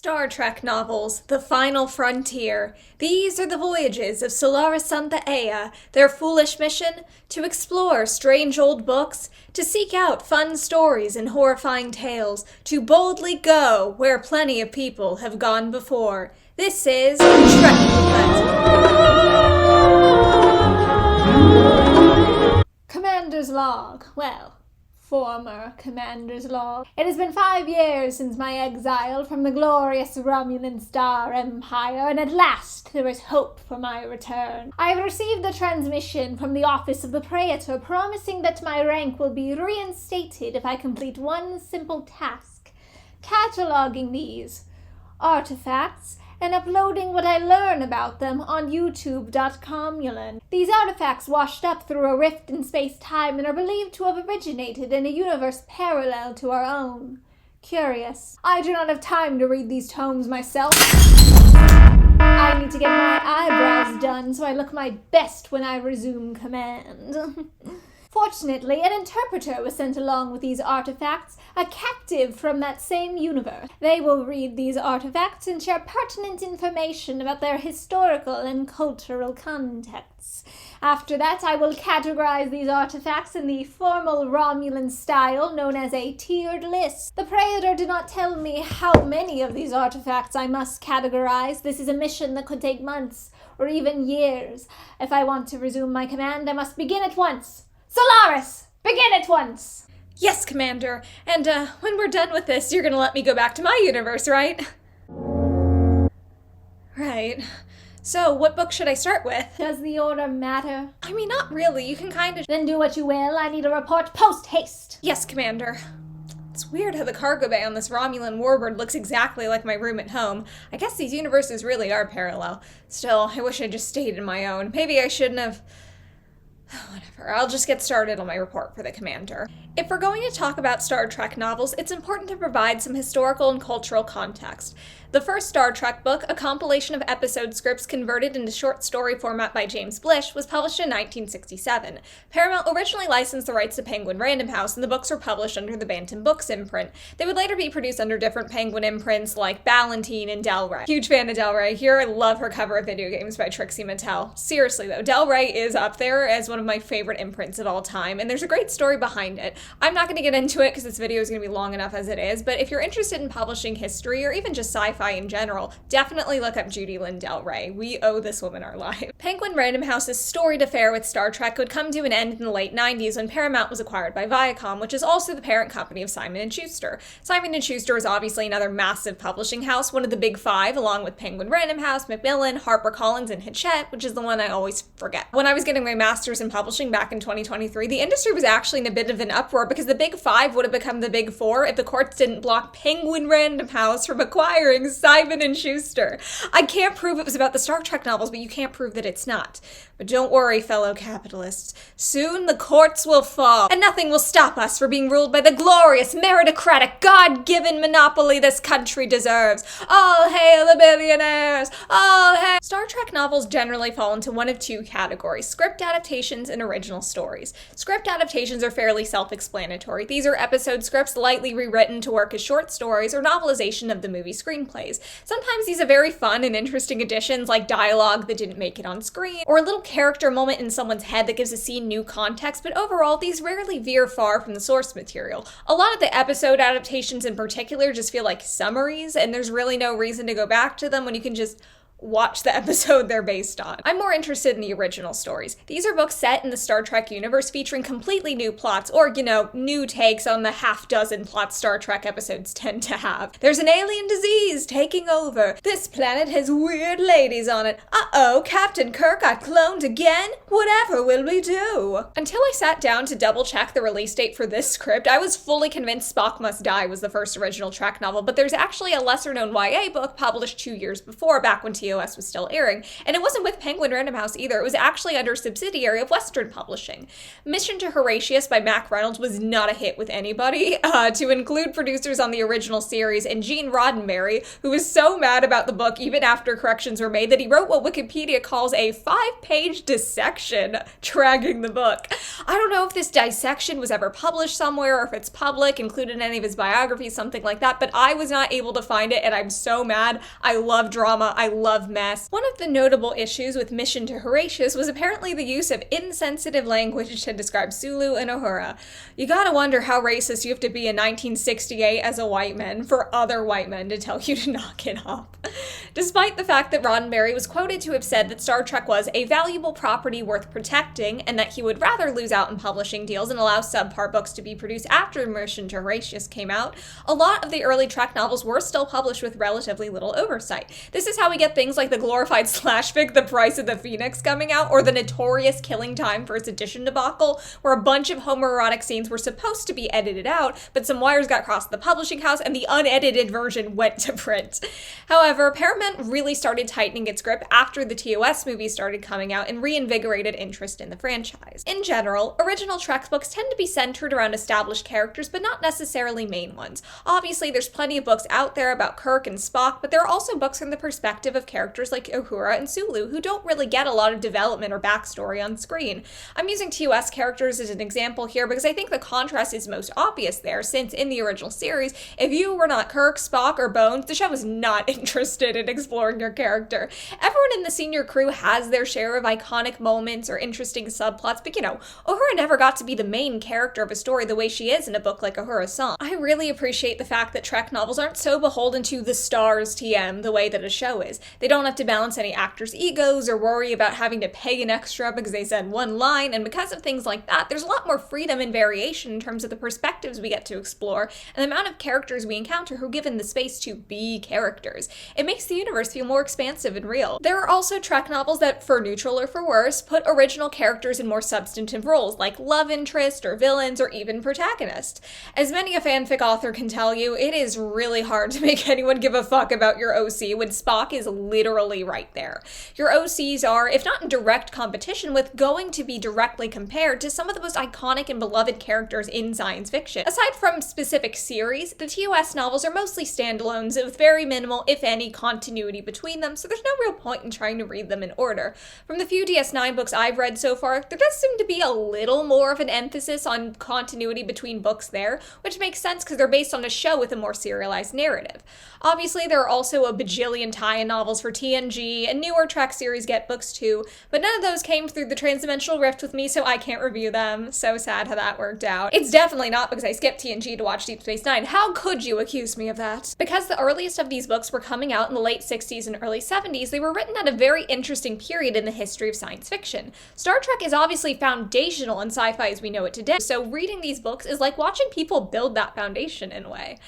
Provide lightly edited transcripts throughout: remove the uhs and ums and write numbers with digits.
Star Trek novels, The Final Frontier. These are the voyages of Solaris Santa Ea, their foolish mission to explore strange old books, to seek out fun stories and horrifying tales, to boldly go where plenty of people have gone before. This is Trekkie Roulette. Commander's Log. Well, former Commander's Log. It has been 5 years since my exile from the glorious Romulan Star Empire, and at last there is hope for my return. I have received a transmission from the office of the Praetor promising that my rank will be reinstated if I complete one simple task: cataloging these artifacts and uploading what I learn about them on youtube.com. These artifacts washed up through a rift in space-time and are believed to have originated in a universe parallel to our own. Curious. I do not have time to read these tomes myself. I need to get my eyebrows done so I look my best when I resume command. Fortunately, an interpreter was sent along with these artifacts, a captive from that same universe. They will read these artifacts and share pertinent information about their historical and cultural contexts. After that, I will categorize these artifacts in the formal Romulan style known as a tiered list. The Praetor did not tell me how many of these artifacts I must categorize. This is a mission that could take months or even years. If I want to resume my command, I must begin at once. Solaris! Begin at once! Yes, Commander. And, when we're done with this, you're gonna let me go back to my universe, right? Right. So, what book should I start with? Does the order matter? I mean, not really. You can kind of... Then do what you will. I need a report post-haste. Yes, Commander. It's weird how the cargo bay on this Romulan warbird looks exactly like my room at home. I guess these universes really are parallel. Still, I wish I just stayed in my own. Maybe I shouldn't have... Whatever, I'll just get started on my report for the Commander. If we're going to talk about Star Trek novels, it's important to provide some historical and cultural context. The first Star Trek book, a compilation of episode scripts converted into short story format by James Blish, was published in 1967. Paramount originally licensed the rights to Penguin Random House, and the books were published under the Bantam Books imprint. They would later be produced under different Penguin imprints like Ballantine and Del Rey. Huge fan of Del Rey here. I love her cover of video games by Trixie Mattel. Seriously though, Del Rey is up there as one of my favorite imprints of all time, and there's a great story behind it. I'm not going to get into it because this video is going to be long enough as it is, but if you're interested in publishing history or even just sci-fi in general, definitely look up Judy Lynn Del Rey. We owe this woman our life. Penguin Random House's storied affair with Star Trek would come to an end in the late 90s when Paramount was acquired by Viacom, which is also the parent company of Simon & Schuster. Simon & Schuster is obviously another massive publishing house, one of the big five, along with Penguin Random House, Macmillan, HarperCollins, and Hachette, which is the one I always forget. When I was getting my master's in publishing back in 2023, the industry was actually in a bit of an uproar because the big five would have become the big four if the courts didn't block Penguin Random House from acquiring Simon & Schuster. I can't prove it was about the Star Trek novels, but you can't prove that it's not. But don't worry, fellow capitalists. Soon the courts will fall, and nothing will stop us from being ruled by the glorious, meritocratic, God-given monopoly this country deserves. All hail the billionaires! All hail! Star Trek novels generally fall into one of two categories: script adaptations and original stories. Script adaptations are fairly self-explanatory. These are episode scripts lightly rewritten to work as short stories or novelization of the movie screenplays. Sometimes these are very fun and interesting additions like dialogue that didn't make it on screen, or a little character moment in someone's head that gives a scene new context, but overall these rarely veer far from the source material. A lot of the episode adaptations in particular just feel like summaries, and there's really no reason to go back to them when you can just watch the episode they're based on. I'm more interested in the original stories. These are books set in the Star Trek universe featuring completely new plots, or, new takes on the half-dozen plots Star Trek episodes tend to have. There's an alien disease taking over. This planet has weird ladies on it. Uh-oh, Captain Kirk got cloned again? Whatever will we do? Until I sat down to double-check the release date for this script, I was fully convinced Spock Must Die was the first original Trek novel, but there's actually a lesser-known YA book published 2 years before, back when TOS TOS was still airing. And it wasn't with Penguin Random House either, it was actually under a subsidiary of Western Publishing. Mission to Horatius by Mac Reynolds was not a hit with anybody. To include producers on the original series and Gene Roddenberry, who was so mad about the book even after corrections were made that he wrote what Wikipedia calls a 5-page dissection dragging the book. I don't know if this dissection was ever published somewhere or if it's public, included in any of his biographies, something like that, but I was not able to find it and I'm so mad. I love drama, I love mess. One of the notable issues with Mission to Horatius was apparently the use of insensitive language to describe Sulu and Uhura. You gotta wonder how racist you have to be in 1968 as a white man for other white men to tell you to knock it off. Despite the fact that Roddenberry was quoted to have said that Star Trek was a valuable property worth protecting and that he would rather lose out in publishing deals and allow subpar books to be produced after Mission to Horatius came out, a lot of the early Trek novels were still published with relatively little oversight. This is how we get things like the glorified slash fic The Price of the Phoenix coming out, or the notorious Killing Time First Edition debacle, where a bunch of homoerotic scenes were supposed to be edited out, but some wires got crossed at the publishing house and the unedited version went to print. However, Paramount really started tightening its grip after the TOS movies started coming out and reinvigorated interest in the franchise. In general, original Trek books tend to be centered around established characters, but not necessarily main ones. Obviously, there's plenty of books out there about Kirk and Spock, but there are also books from the perspective of characters like Uhura and Sulu, who don't really get a lot of development or backstory on screen. I'm using TOS characters as an example here because I think the contrast is most obvious there, since in the original series, if you were not Kirk, Spock, or Bones, the show was not interested in exploring your character. Everyone in the senior crew has their share of iconic moments or interesting subplots, but Uhura never got to be the main character of a story the way she is in a book like Uhura's Song. I really appreciate the fact that Trek novels aren't so beholden to the stars TM the way that a show is. They don't have to balance any actors' egos or worry about having to pay an extra because they said one line, and because of things like that, there's a lot more freedom and variation in terms of the perspectives we get to explore and the amount of characters we encounter who are given the space to be characters. It makes the universe feel more expansive and real. There are also Trek novels that, for neutral or for worse, put original characters in more substantive roles, like love interest or villains or even protagonists. As many a fanfic author can tell you, it is really hard to make anyone give a fuck about your OC when Spock is literally right there. Your OCs are, if not in direct competition with, going to be directly compared to some of the most iconic and beloved characters in science fiction. Aside from specific series, the TOS novels are mostly standalones with very minimal, if any, continuity between them, so there's no real point in trying to read them in order. From the few DS9 books I've read so far, there does seem to be a little more of an emphasis on continuity between books there, which makes sense because they're based on a show with a more serialized narrative. Obviously, there are also a bajillion tie-in novels for TNG, and newer Trek series get books too, but none of those came through the transdimensional rift with me, so I can't review them. So sad how that worked out. It's definitely not because I skipped TNG to watch Deep Space Nine. How could you accuse me of that? Because the earliest of these books were coming out in the late 60s and early 70s, they were written at a very interesting period in the history of science fiction. Star Trek is obviously foundational in sci-fi as we know it today, so reading these books is like watching people build that foundation in a way.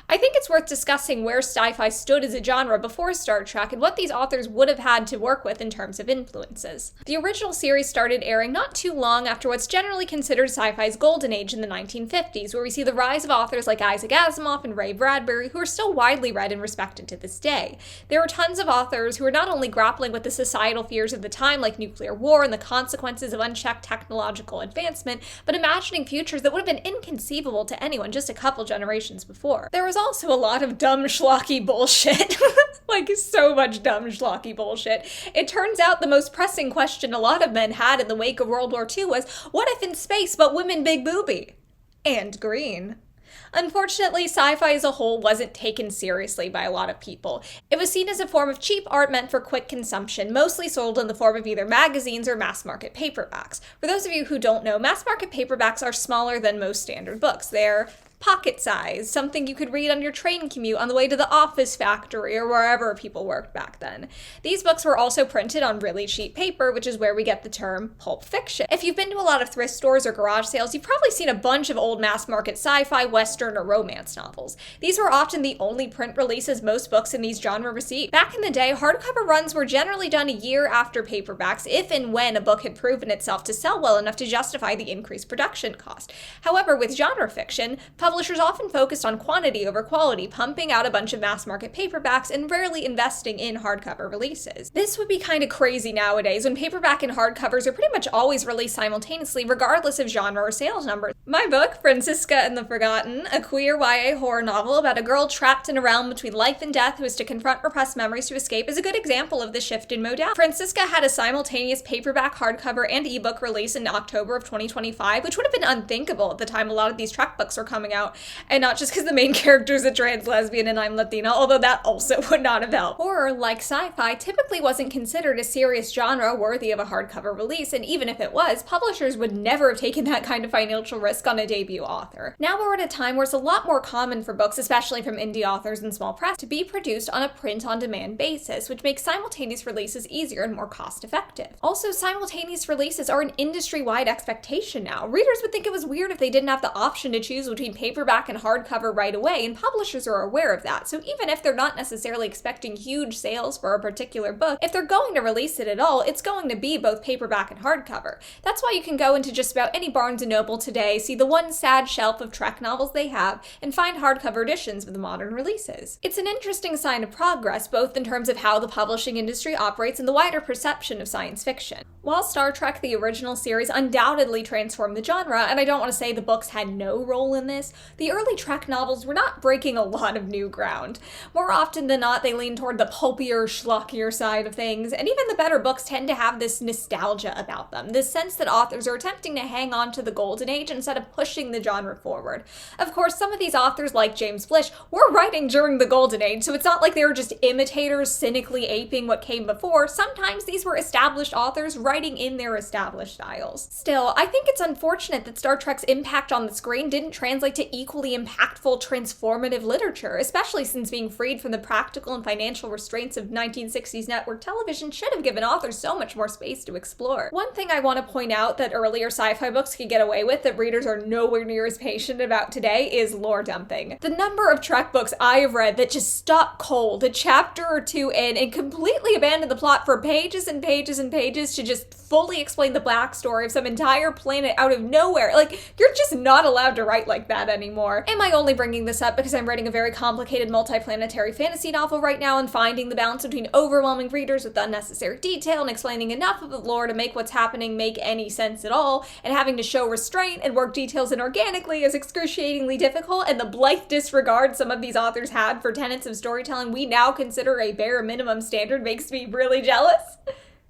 I think it's worth discussing where sci-fi stood as a genre before Star Trek and what these authors would have had to work with in terms of influences. The original series started airing not too long after what's generally considered sci-fi's golden age in the 1950s, where we see the rise of authors like Isaac Asimov and Ray Bradbury, who are still widely read and respected to this day. There were tons of authors who were not only grappling with the societal fears of the time, like nuclear war and the consequences of unchecked technological advancement, but imagining futures that would have been inconceivable to anyone just a couple generations before. There was also a lot of dumb schlocky bullshit. Like, so much dumb schlocky bullshit. It turns out the most pressing question a lot of men had in the wake of World War II was, what if in space but women big booby? And green. Unfortunately, sci-fi as a whole wasn't taken seriously by a lot of people. It was seen as a form of cheap art meant for quick consumption, mostly sold in the form of either magazines or mass-market paperbacks. For those of you who don't know, mass-market paperbacks are smaller than most standard books. They're pocket size, something you could read on your train commute on the way to the office factory or wherever people worked back then. These books were also printed on really cheap paper, which is where we get the term pulp fiction. If you've been to a lot of thrift stores or garage sales, you've probably seen a bunch of old mass market sci-fi, western, or romance novels. These were often the only print releases most books in these genres received. Back in the day, hardcover runs were generally done a year after paperbacks, if and when a book had proven itself to sell well enough to justify the increased production cost. However, with genre fiction, publishers publishers often focused on quantity over quality, pumping out a bunch of mass-market paperbacks and rarely investing in hardcover releases. This would be kind of crazy nowadays, when paperback and hardcovers are pretty much always released simultaneously, regardless of genre or sales numbers. My book, Francisca and the Forgotten, a queer YA horror novel about a girl trapped in a realm between life and death who is to confront repressed memories to escape, is a good example of the shift in modality. Francisca had a simultaneous paperback, hardcover, and ebook release in October of 2025, which would have been unthinkable at the time a lot of these Trek books were coming out, and not just because the main character is a trans lesbian and I'm Latina, although that also would not have helped. Horror, like sci-fi, typically wasn't considered a serious genre worthy of a hardcover release, and even if it was, publishers would never have taken that kind of financial risk on a debut author. Now we're at a time where it's a lot more common for books, especially from indie authors and small press, to be produced on a print-on-demand basis, which makes simultaneous releases easier and more cost-effective. Also, simultaneous releases are an industry-wide expectation now. Readers would think it was weird if they didn't have the option to choose between paperback and hardcover right away, and publishers are aware of that. So even if they're not necessarily expecting huge sales for a particular book, if they're going to release it at all, it's going to be both paperback and hardcover. That's why you can go into just about any Barnes & Noble today, see the one sad shelf of Trek novels they have, and find hardcover editions of the modern releases. It's an interesting sign of progress, both in terms of how the publishing industry operates and the wider perception of science fiction. While Star Trek, the original series, undoubtedly transformed the genre, and I don't want to say the books had no role in this, the early Trek novels were not breaking a lot of new ground. More often than not, they lean toward the pulpier, schlockier side of things, and even the better books tend to have this nostalgia about them, this sense that authors are attempting to hang on to the golden age instead of pushing the genre forward. Of course, some of these authors, like James Blish, were writing during the golden age, so it's not like they were just imitators cynically aping what came before. Sometimes these were established authors writing in their established styles. Still, I think it's unfortunate that Star Trek's impact on the screen didn't translate to equally impactful, transformative literature, especially since being freed from the practical and financial restraints of 1960s network television should have given authors so much more space to explore. One thing I want to point out that earlier sci-fi books could get away with that readers are nowhere near as patient about today is lore dumping. The number of Trek books I have read that just stop cold a chapter or two in and completely abandon the plot for pages and pages and pages to just fully explain the backstory of some entire planet out of nowhere. Like, you're just not allowed to write like that anymore. Am I only bringing this up because I'm writing a very complicated multiplanetary fantasy novel right now and finding the balance between overwhelming readers with unnecessary detail and explaining enough of the lore to make what's happening make any sense at all, and having to show restraint and work details in organically is excruciatingly difficult, and the blithe disregard some of these authors had for tenets of storytelling we now consider a bare minimum standard makes me really jealous?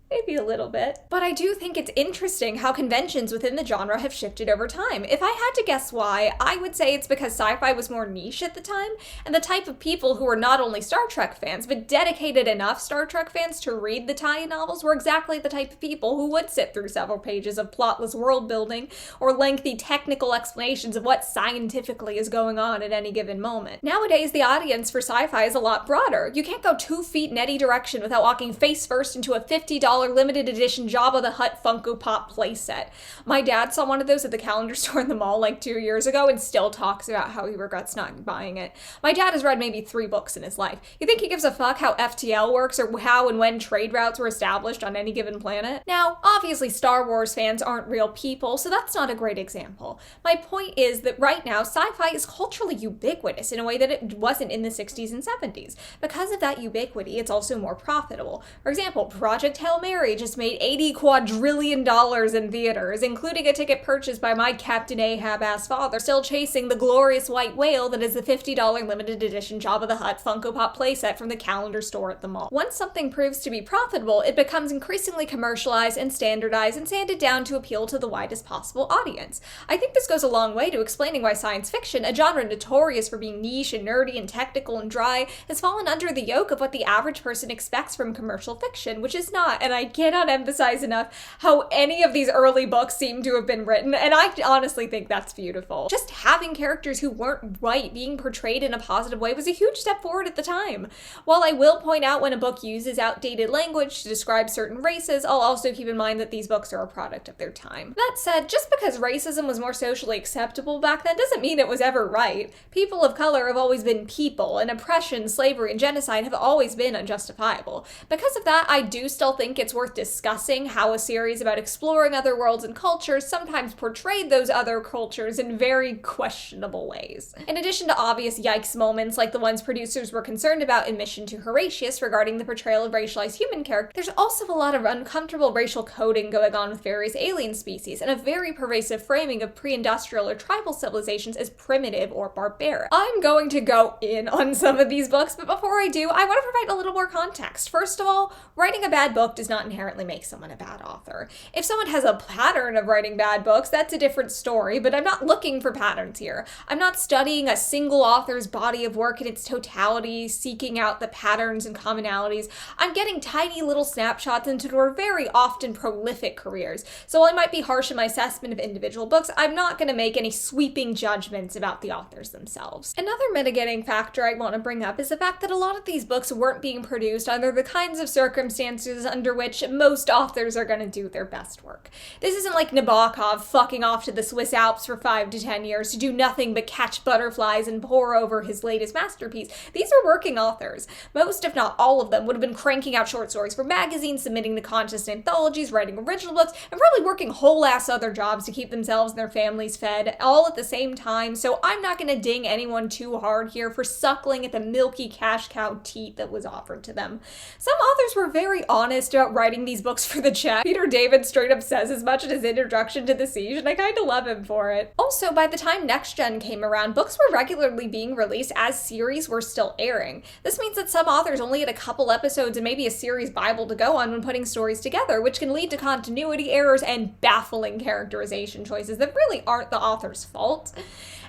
Maybe a little bit. But I do think it's interesting how conventions within the genre have shifted over time. If I had to guess why, I would say it's because sci-fi was more niche at the time, and the type of people who were not only Star Trek fans, but dedicated enough Star Trek fans to read the tie-in novels were exactly the type of people who would sit through several pages of plotless world building or lengthy technical explanations of what scientifically is going on at any given moment. Nowadays, the audience for sci-fi is a lot broader. You can't go 2 feet in any direction without walking face first into a $50 limited edition Jabba the Hutt Funko Pop playset. My dad saw one of those at the calendar store in the mall like 2 years ago and still talks about how he regrets not buying it. My dad has read maybe 3 books in his life. You think he gives a fuck how FTL works or how and when trade routes were established on any given planet? Now, obviously Star Wars fans aren't real people, so that's not a great example. My point is that right now, sci-fi is culturally ubiquitous in a way that it wasn't in the 60s and 70s. Because of that ubiquity, it's also more profitable. For example, Project Hail Mary just made $80 quadrillion in theaters, including a ticket purchased by my Captain Ahab-ass father, still chasing the glorious white whale that is the $50 limited edition Jabba the Hutt Funko Pop playset from the calendar store at the mall. Once something proves to be profitable, it becomes increasingly commercialized and standardized and sanded down to appeal to the widest possible audience. I think this goes a long way to explaining why science fiction, a genre notorious for being niche and nerdy and technical and dry, has fallen under the yoke of what the average person expects from commercial fiction, which is not, and I cannot emphasize enough how any of these early books seem to have been written, and I honestly think that's beautiful. Just having characters who weren't white being portrayed in a positive way was a huge step forward at the time. While I will point out when a book uses outdated language to describe certain races, I'll also keep in mind that these books are a product of their time. That said, just because racism was more socially acceptable back then doesn't mean it was ever right. People of color have always been people, and oppression, slavery, and genocide have always been unjustifiable. Because of that, I do still think it's it's worth discussing how a series about exploring other worlds and cultures sometimes portrayed those other cultures in very questionable ways. In addition to obvious yikes moments like the ones producers were concerned about in Mission to Horatius regarding the portrayal of racialized human characters, there's also a lot of uncomfortable racial coding going on with various alien species, and a very pervasive framing of pre-industrial or tribal civilizations as primitive or barbaric. I'm going to go in on some of these books, but before I do, I want to provide a little more context. First of all, writing a bad book does not inherently make someone a bad author. If someone has a pattern of writing bad books, that's a different story, but I'm not looking for patterns here. I'm not studying a single author's body of work in its totality, seeking out the patterns and commonalities. I'm getting tiny little snapshots into their very often prolific careers. So while I might be harsh in my assessment of individual books, I'm not going to make any sweeping judgments about the authors themselves. Another mitigating factor I want to bring up is the fact that a lot of these books weren't being produced under the kinds of circumstances under which most authors are going to do their best work. This isn't like Nabokov fucking off to the Swiss Alps for 5 to 10 years to do nothing but catch butterflies and pore over his latest masterpiece. These are working authors. Most, if not all of them, would have been cranking out short stories for magazines, submitting to contest anthologies, writing original books, and probably working whole-ass other jobs to keep themselves and their families fed, all at the same time, so I'm not going to ding anyone too hard here for suckling at the milky cash cow teat that was offered to them. Some authors were very honest about writing these books for the check. Peter David straight up says as much in his introduction to The Siege, and I kind of love him for it. Also, by the time Next Gen came around, books were regularly being released as series were still airing. This means that some authors only had a couple episodes and maybe a series Bible to go on when putting stories together, which can lead to continuity errors and baffling characterization choices that really aren't the author's fault.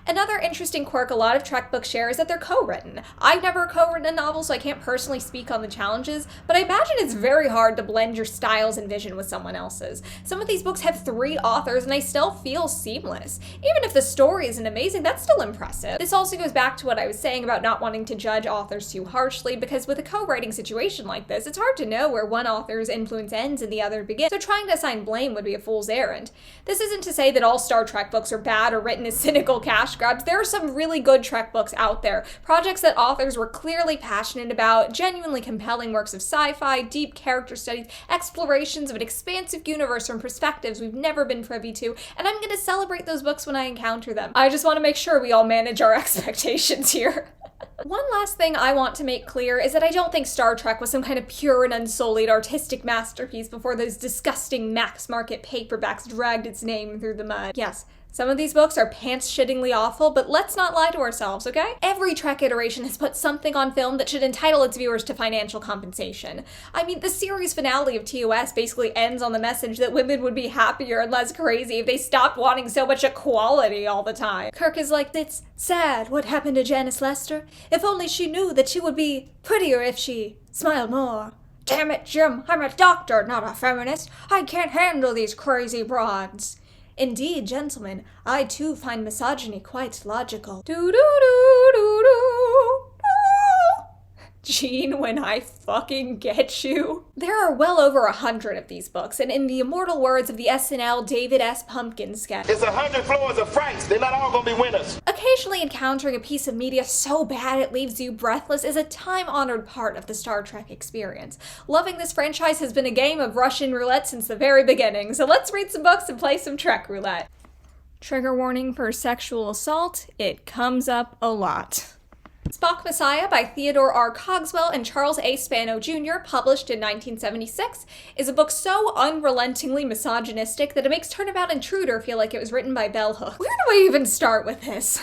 Another interesting quirk a lot of Trek books share is that they're co-written. I've never co-written a novel, so I can't personally speak on the challenges, but I imagine it's very hard to blend your styles and vision with someone else's. Some of these books have 3 authors and they still feel seamless. Even if the story isn't amazing, that's still impressive. This also goes back to what I was saying about not wanting to judge authors too harshly, because with a co-writing situation like this, it's hard to know where one author's influence ends and the other begins, so trying to assign blame would be a fool's errand. This isn't to say that all Star Trek books are bad or written as cynical cash grabs. There are some really good Trek books out there, projects that authors were clearly passionate about, genuinely compelling works of sci-fi, deep character studies, explorations of an expansive universe from perspectives we've never been privy to, and I'm going to celebrate those books when I encounter them. I just want to make sure we all manage our expectations here. One last thing I want to make clear is that I don't think Star Trek was some kind of pure and unsullied artistic masterpiece before those disgusting mass market paperbacks dragged its name through the mud. Yes, some of these books are pants-shittingly awful, but let's not lie to ourselves, okay? Every Trek iteration has put something on film that should entitle its viewers to financial compensation. I mean, the series finale of TOS basically ends on the message that women would be happier and less crazy if they stopped wanting so much equality all the time. Kirk is like, it's sad what happened to Janice Lester. If only she knew that she would be prettier if she smiled more. Damn it, Jim, I'm a doctor, not a feminist. I can't handle these crazy broads. Indeed, gentlemen, I too find misogyny quite logical. Do-do-do-do-do. Gene, when I fucking get you. There are well over 100 of these books, and in the immortal words of the SNL David S. Pumpkin sketch, it's 100 floors of Franks. They're not all gonna be winners. Occasionally encountering a piece of media so bad it leaves you breathless is a time-honored part of the Star Trek experience. Loving this franchise has been a game of Russian roulette since the very beginning, so let's read some books and play some Trek roulette. Trigger warning for sexual assault. It comes up a lot. Spock Messiah by Theodore R. Cogswell and Charles A. Spano Jr., published in 1976, is a book so unrelentingly misogynistic that it makes Turnabout Intruder feel like it was written by Bell Hooks. Where do I even start with this?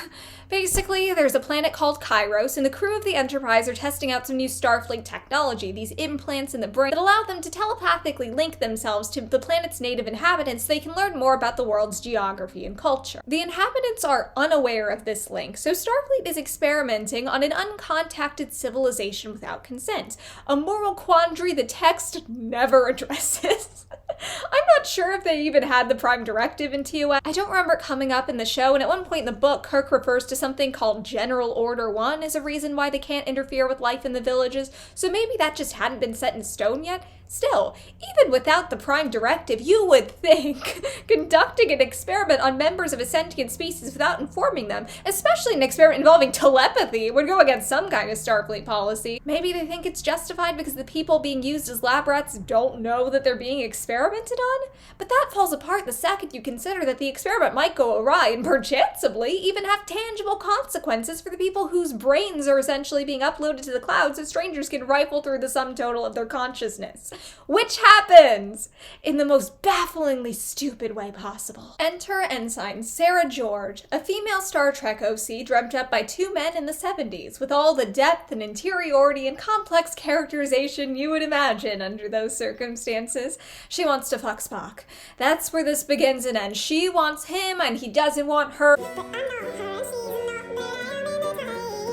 Basically, there's a planet called Kairos, and the crew of the Enterprise are testing out some new Starfleet technology, these implants in the brain that allow them to telepathically link themselves to the planet's native inhabitants so they can learn more about the world's geography and culture. The inhabitants are unaware of this link, so Starfleet is experimenting on an uncontacted civilization without consent, a moral quandary the text never addresses. I'm not sure if they even had the Prime Directive in TOS. I don't remember it coming up in the show, and at one point in the book, Kirk refers to something called General Order 1 as a reason why they can't interfere with life in the villages, so maybe that just hadn't been set in stone yet. Still, even without the Prime Directive, you would think conducting an experiment on members of a sentient species without informing them, especially an experiment involving telepathy, would go against some kind of Starfleet policy. Maybe they think it's justified because the people being used as lab rats don't know that they're being experimented on? But that falls apart the second you consider that the experiment might go awry and perchancebly even have tangible consequences for the people whose brains are essentially being uploaded to the cloud so strangers can rifle through the sum total of their consciousness. Which happens in the most bafflingly stupid way possible. Enter Ensign Sarah George, a female Star Trek OC dreamt up by two men in the 70s, with all the depth and interiority and complex characterization you would imagine under those circumstances. She wants to fuck Spock. That's where this begins and ends. She wants him and he doesn't want her.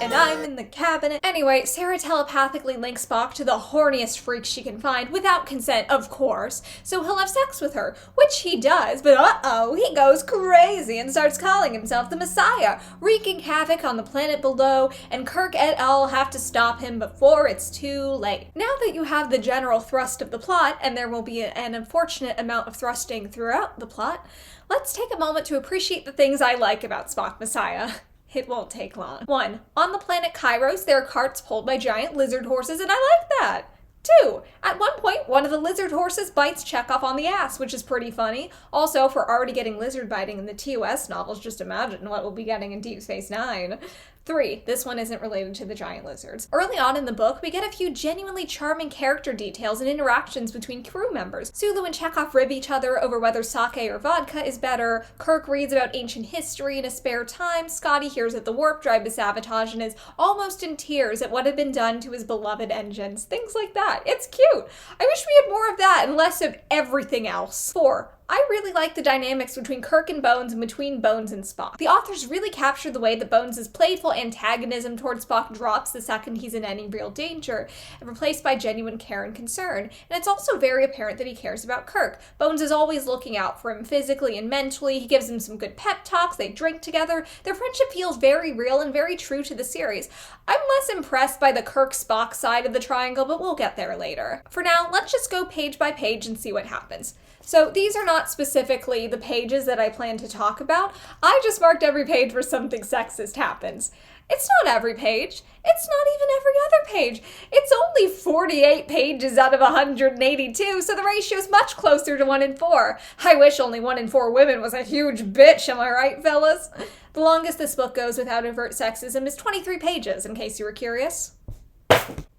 And I'm in the cabinet. Anyway, Sarah telepathically links Spock to the horniest freak she can find, without consent, of course, so he'll have sex with her, which he does, but uh-oh, he goes crazy and starts calling himself the Messiah, wreaking havoc on the planet below, and Kirk et al. Have to stop him before it's too late. Now that you have the general thrust of the plot, and there will be an unfortunate amount of thrusting throughout the plot, let's take a moment to appreciate the things I like about Spock Messiah. It won't take long. 1. On the planet Kairos, there are carts pulled by giant lizard horses, and I like that. 2. At one point, one of the lizard horses bites Chekhov on the ass, which is pretty funny. Also, if we're already getting lizard biting in the TOS novels, just imagine what we'll be getting in Deep Space Nine. 3. This one isn't related to the giant lizards. Early on in the book, we get a few genuinely charming character details and interactions between crew members. Sulu and Chekhov rib each other over whether sake or vodka is better. Kirk reads about ancient history in his spare time. Scotty hears that the warp drive is sabotage and is almost in tears at what had been done to his beloved engines. Things like that. It's cute. I wish we had more of that and less of everything else. 4. I really like the dynamics between Kirk and Bones and between Bones and Spock. The authors really captured the way that Bones' playful antagonism towards Spock drops the second he's in any real danger, and replaced by genuine care and concern. And it's also very apparent that he cares about Kirk. Bones is always looking out for him physically and mentally. He gives him some good pep talks, they drink together. Their friendship feels very real and very true to the series. I'm less impressed by the Kirk-Spock side of the triangle, but we'll get there later. For now, let's just go page by page and see what happens. So these are not specifically the pages that I plan to talk about. I just marked every page where something sexist happens. It's not every page. It's not even every other page. It's only 48 pages out of 182, so the ratio is much closer to 1 in 4. I wish only 1 in 4 women was a huge bitch, am I right, fellas? The longest this book goes without overt sexism is 23 pages, in case you were curious.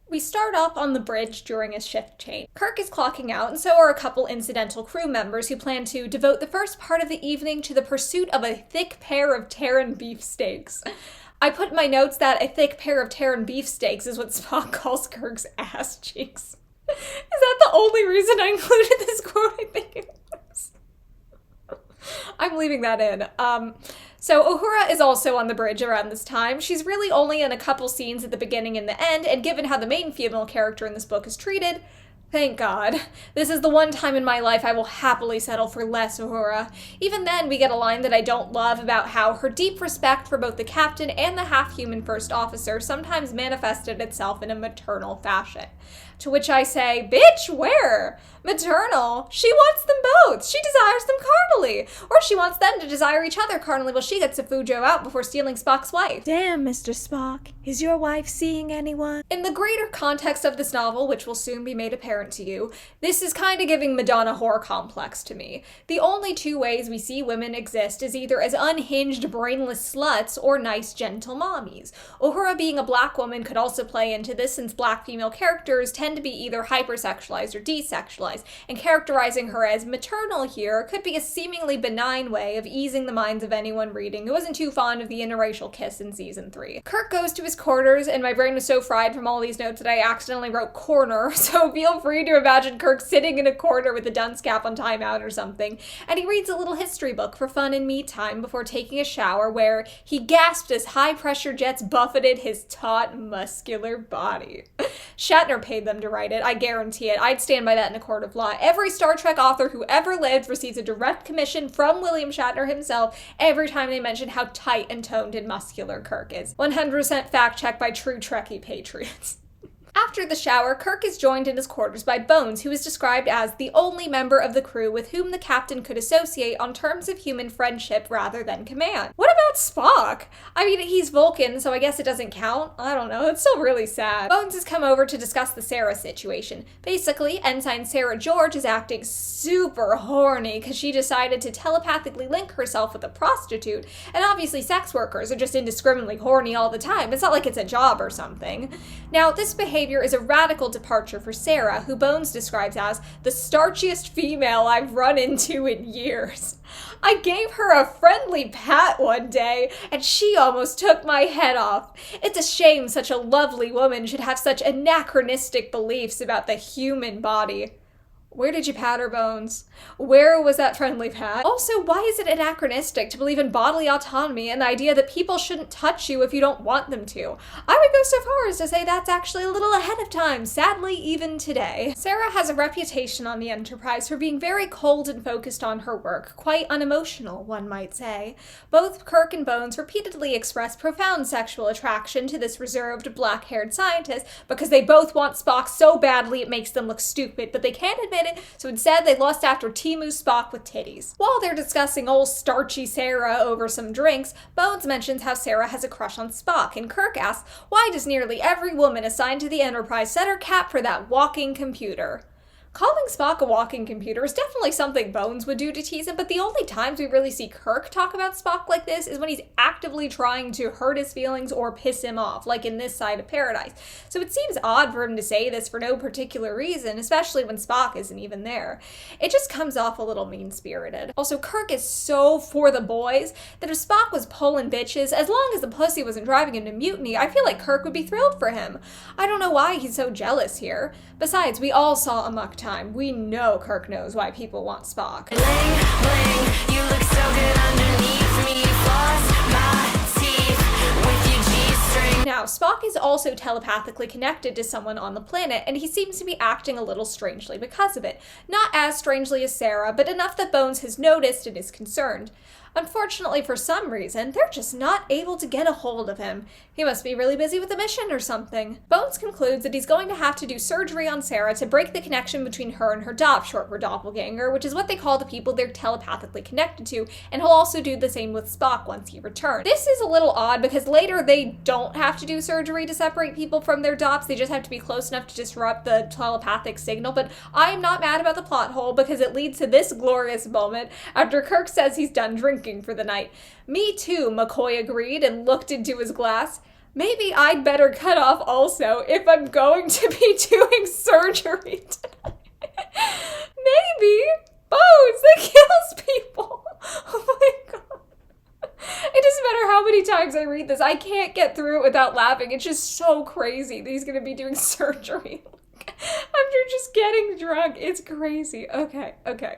We start off on the bridge during a shift change. Kirk is clocking out, and so are a couple incidental crew members who plan to devote the first part of the evening to the pursuit of a thick pair of Terran beefsteaks. I put in my notes that a thick pair of Terran beefsteaks is what Spock calls Kirk's ass cheeks. Is that the only reason I included this quote? I think it was. I'm leaving that in. So Uhura is also on the bridge around this time. She's really only in a couple scenes at the beginning and the end, and given how the main female character in this book is treated, thank God. This is the one time in my life I will happily settle for less Uhura. Even then, we get a line that I don't love about how her deep respect for both the captain and the half-human first officer sometimes manifested itself in a maternal fashion. To which I say, bitch, where? Maternal? She wants them both. She desires them carnally. Or she wants them to desire each other carnally while she gets a Fujo out before stealing Spock's wife. Damn, Mr. Spock. Is your wife seeing anyone? In the greater context of this novel, which will soon be made apparent to you, this is kind of giving Madonna whore complex to me. The only two ways we see women exist is either as unhinged, brainless sluts or nice, gentle mommies. Uhura being a black woman could also play into this, since black female characters tend to be either hypersexualized or desexualized, and characterizing her as maternal here could be a seemingly benign way of easing the minds of anyone reading who wasn't too fond of the interracial kiss in season 3. Kirk goes to his quarters, and my brain was so fried from all these notes that I accidentally wrote corner, so feel free to imagine Kirk sitting in a corner with a dunce cap on timeout or something, and he reads a little history book for fun and me time before taking a shower, where he gasped as high-pressure jets buffeted his taut, muscular body. Shatner paid them to write it, I guarantee it. I'd stand by that in a court of law. Every Star Trek author who ever lived receives a direct commission from William Shatner himself every time they mention how tight and toned and muscular Kirk is. 100% fact checked by true Trekkie patriots. After the shower, Kirk is joined in his quarters by Bones, who is described as the only member of the crew with whom the captain could associate on terms of human friendship rather than command. What about Spock? I mean, he's Vulcan, so I guess it doesn't count. I don't know, it's still really sad. Bones has come over to discuss the Sarah situation. Basically, Ensign Sarah George is acting super horny because she decided to telepathically link herself with a prostitute, and obviously sex workers are just indiscriminately horny all the time. It's not like it's a job or something. Now, this behavior is a radical departure for Sarah, who Bones describes as the starchiest female I've run into in years. I gave her a friendly pat one day, and she almost took my head off. It's a shame such a lovely woman should have such anachronistic beliefs about the human body. Where did you pat her, Bones? Where was that friendly pat? Also, why is it anachronistic to believe in bodily autonomy and the idea that people shouldn't touch you if you don't want them to? I would go so far as to say that's actually a little ahead of time, sadly, even today. Sarah has a reputation on the Enterprise for being very cold and focused on her work, quite unemotional, one might say. Both Kirk and Bones repeatedly express profound sexual attraction to this reserved, black-haired scientist because they both want Spock so badly it makes them look stupid, but they can't admit it, so instead they lust after Timu Spock with titties. While they're discussing old starchy Sarah over some drinks, Bones mentions how Sarah has a crush on Spock, and Kirk asks, why does nearly every woman assigned to the Enterprise set her cap for that walking computer? Calling Spock a walking computer is definitely something Bones would do to tease him, but the only times we really see Kirk talk about Spock like this is when he's actively trying to hurt his feelings or piss him off, like in This Side of Paradise. So it seems odd for him to say this for no particular reason, especially when Spock isn't even there. It just comes off a little mean-spirited. Also, Kirk is so for the boys that if Spock was pulling bitches, as long as the pussy wasn't driving him to mutiny, I feel like Kirk would be thrilled for him. I don't know why he's so jealous here. Besides, we all saw Amok Time. We know Kirk knows why people want Spock. Bling, bling, you look so good underneath me. Floss my teeth with your G-string. Now, Spock is also telepathically connected to someone on the planet, and he seems to be acting a little strangely because of it. Not as strangely as Sarah, but enough that Bones has noticed and is concerned. Unfortunately, for some reason, they're just not able to get a hold of him. He must be really busy with a mission or something. Bones concludes that he's going to have to do surgery on Sarah to break the connection between her and her Dop, short for doppelganger, which is what they call the people they're telepathically connected to, and he'll also do the same with Spock once he returns. This is a little odd because later they don't have to do surgery to separate people from their Dops, they just have to be close enough to disrupt the telepathic signal, but I'm not mad about the plot hole because it leads to this glorious moment after Kirk says he's done drinking for the night. Me too, McCoy agreed and looked into his glass. Maybe I'd better cut off also if I'm going to be doing surgery tonight. Maybe. Bones, that kills people. Oh my god. It doesn't matter how many times I read this, I can't get through it without laughing. It's just so crazy that he's gonna be doing surgery after just getting drunk. It's crazy. Okay.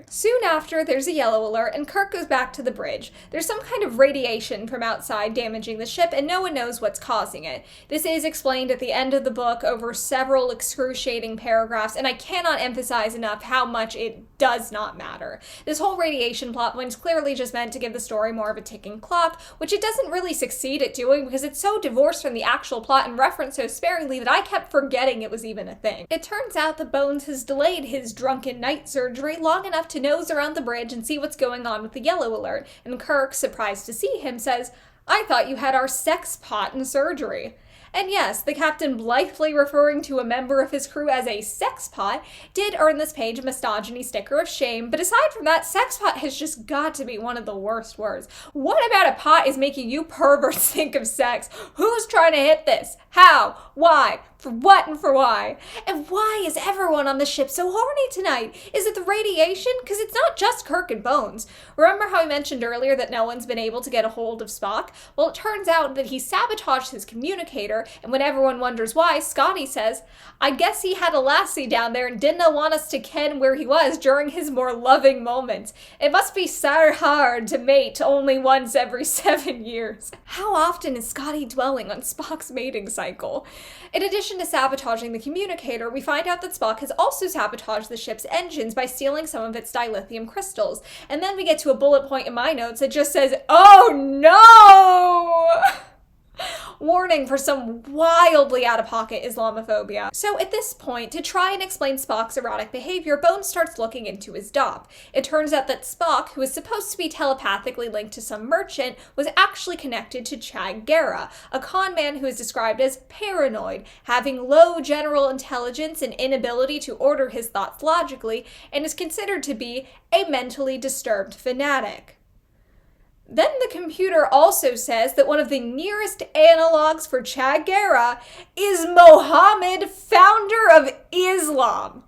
Soon after, there's a yellow alert, and Kirk goes back to the bridge. There's some kind of radiation from outside damaging the ship, and no one knows what's causing it. This is explained at the end of the book over several excruciating paragraphs, and I cannot emphasize enough how much it does not matter. This whole radiation plot point is clearly just meant to give the story more of a ticking clock, which it doesn't really succeed at doing because it's so divorced from the actual plot and referenced so sparingly that I kept forgetting it was even a thing. It turns out that Bones has delayed his drunken night surgery long enough to nose around the bridge and see what's going on with the yellow alert, and Kirk, surprised to see him, says, "I thought you had our sex pot in surgery." And yes, the captain blithely referring to a member of his crew as a sex pot did earn this page a misogyny sticker of shame, but aside from that, sex pot has just got to be one of the worst words. What about a pot is making you perverts think of sex? Who's trying to hit this? How? Why? For what and for why? And why is everyone on the ship so horny tonight? Is it the radiation? Because it's not just Kirk and Bones. Remember how I mentioned earlier that no one's been able to get a hold of Spock? Well, it turns out that he sabotaged his communicator, and when everyone wonders why, Scotty says, "I guess he had a lassie down there and didn't want us to ken where he was during his more loving moments. It must be so hard to mate only once every 7 years." How often is Scotty dwelling on Spock's mating cycle? In addition to sabotaging the communicator, we find out that Spock has also sabotaged the ship's engines by stealing some of its dilithium crystals. And then we get to a bullet point in my notes that just says, "Oh no!" warning for some wildly out-of-pocket Islamophobia. So at this point, to try and explain Spock's erratic behavior, Bones starts looking into his DOP. It turns out that Spock, who is supposed to be telepathically linked to some merchant, was actually connected to Chag Gara, a con man who is described as paranoid, having low general intelligence and inability to order his thoughts logically, and is considered to be a mentally disturbed fanatic. Then the computer also says that one of the nearest analogs for Chag Gara is Mohammed, founder of Islam.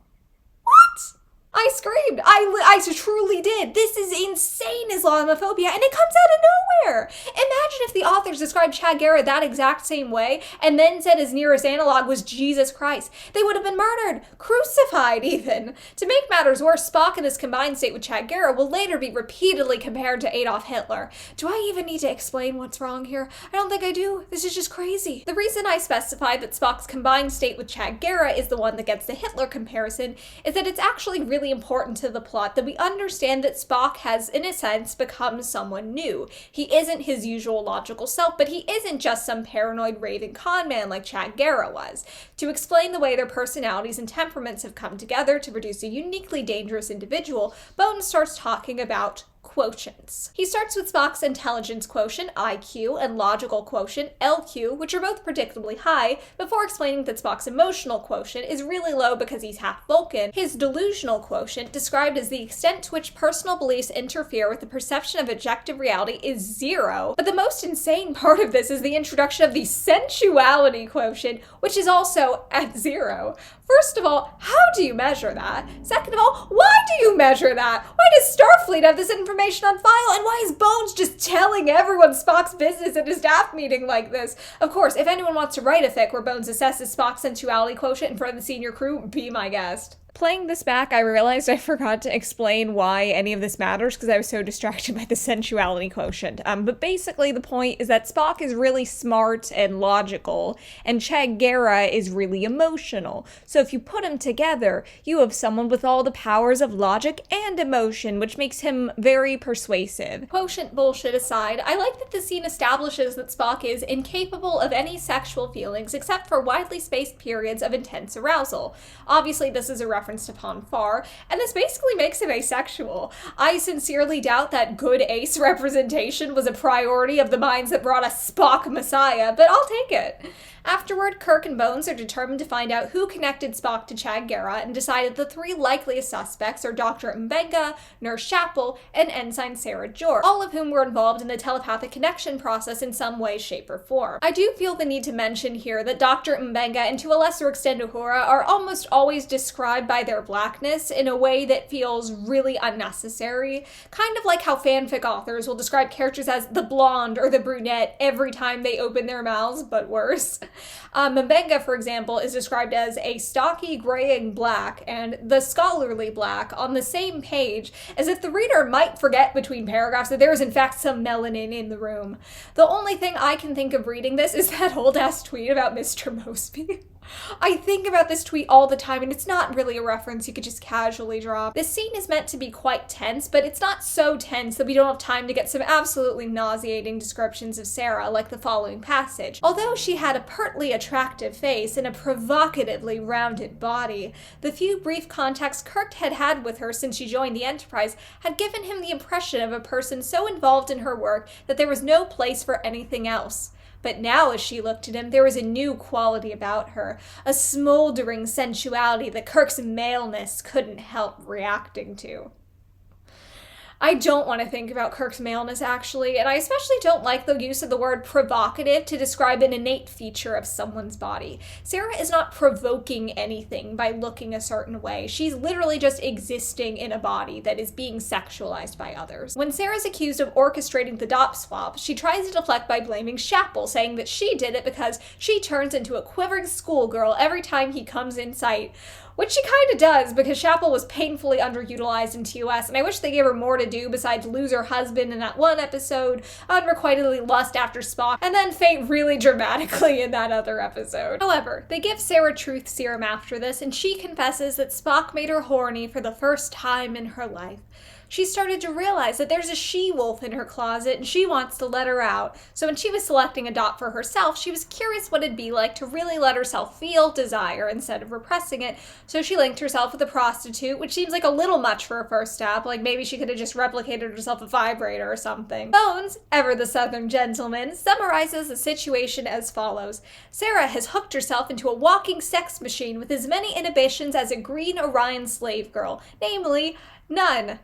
What? I screamed. I truly did. This is insane Islamophobia, and it comes out of nowhere. Imagine if the authors described Chag Gara that exact same way, and then said his nearest analog was Jesus Christ. They would have been murdered, crucified even. To make matters worse, Spock in his combined state with Chag Gara will later be repeatedly compared to Adolf Hitler. Do I even need to explain what's wrong here? I don't think I do. This is just crazy. The reason I specified that Spock's combined state with Chag Gara is the one that gets the Hitler comparison is that it's actually really important to the plot that we understand that Spock has, in a sense, become someone new. He isn't his usual logical self, but he isn't just some paranoid raving con man like Chag Gara was. To explain the way their personalities and temperaments have come together to produce a uniquely dangerous individual, Bones starts talking about quotients. He starts with Spock's intelligence quotient, IQ, and logical quotient, LQ, which are both predictably high, before explaining that Spock's emotional quotient is really low because he's half Vulcan. His delusional quotient, described as the extent to which personal beliefs interfere with the perception of objective reality, is 0. But the most insane part of this is the introduction of the sensuality quotient, which is also at 0. First of all, how do you measure that? Second of all, why do you measure that? Why does Starfleet have this information on file? And why is Bones just telling everyone Spock's business at a staff meeting like this? Of course, if anyone wants to write a fic where Bones assesses Spock's sensuality quotient in front of the senior crew, be my guest. Playing this back, I realized I forgot to explain why any of this matters because I was so distracted by the sensuality quotient. But basically the point is that Spock is really smart and logical, and Chag Gara is really emotional. So if you put them together, you have someone with all the powers of logic and emotion, which makes him very persuasive. Quotient bullshit aside, I like that the scene establishes that Spock is incapable of any sexual feelings except for widely spaced periods of intense arousal. Obviously, this is a reference to Pon farr, and this basically makes him asexual. I sincerely doubt that good ace representation was a priority of the minds that brought us Spock Messiah, but I'll take it. Afterward, Kirk and Bones are determined to find out who connected Spock to Chag Gara and decided the 3 likeliest suspects are Dr. Mbenga, Nurse Chapel, and Ensign Sarah George, all of whom were involved in the telepathic connection process in some way, shape, or form. I do feel the need to mention here that Dr. Mbenga and to a lesser extent Uhura are almost always described by their blackness in a way that feels really unnecessary, kind of like how fanfic authors will describe characters as the blonde or the brunette every time they open their mouths, but worse. Mbenga, for example, is described as a stocky, graying black and the scholarly black on the same page, as if the reader might forget between paragraphs that there is in fact some melanin in the room. The only thing I can think of reading this is that old-ass tweet about Mr. Mosby. I think about this tweet all the time, and it's not really a reference you could just casually drop. This scene is meant to be quite tense, but it's not so tense that we don't have time to get some absolutely nauseating descriptions of Sarah, like the following passage. Although she had a pertly attractive face and a provocatively rounded body, the few brief contacts Kirk had had with her since she joined the Enterprise had given him the impression of a person so involved in her work that there was no place for anything else. But now, as she looked at him, there was a new quality about her, a smoldering sensuality that Kirk's maleness couldn't help reacting to. I don't want to think about Kirk's maleness, actually, and I especially don't like the use of the word provocative to describe an innate feature of someone's body. Sarah is not provoking anything by looking a certain way. She's literally just existing in a body that is being sexualized by others. When Sarah's accused of orchestrating the DOP swap, she tries to deflect by blaming Chapel, saying that she did it because she turns into a quivering schoolgirl every time he comes in sight. Which she kinda does, because Chapel was painfully underutilized in TOS, and I wish they gave her more to do besides lose her husband in that one episode, unrequitedly lust after Spock, and then faint really dramatically in that other episode. However, they give Sarah truth serum after this, and she confesses that Spock made her horny for the first time in her life. She started to realize that there's a she-wolf in her closet and she wants to let her out. So when she was selecting a dot for herself, she was curious what it'd be like to really let herself feel desire instead of repressing it. So she linked herself with a prostitute, which seems like a little much for a first step. Like maybe she could have just replicated herself a vibrator or something. Bones, ever the Southern gentleman, summarizes the situation as follows. Sarah has hooked herself into a walking sex machine with as many inhibitions as a green Orion slave girl. Namely, none.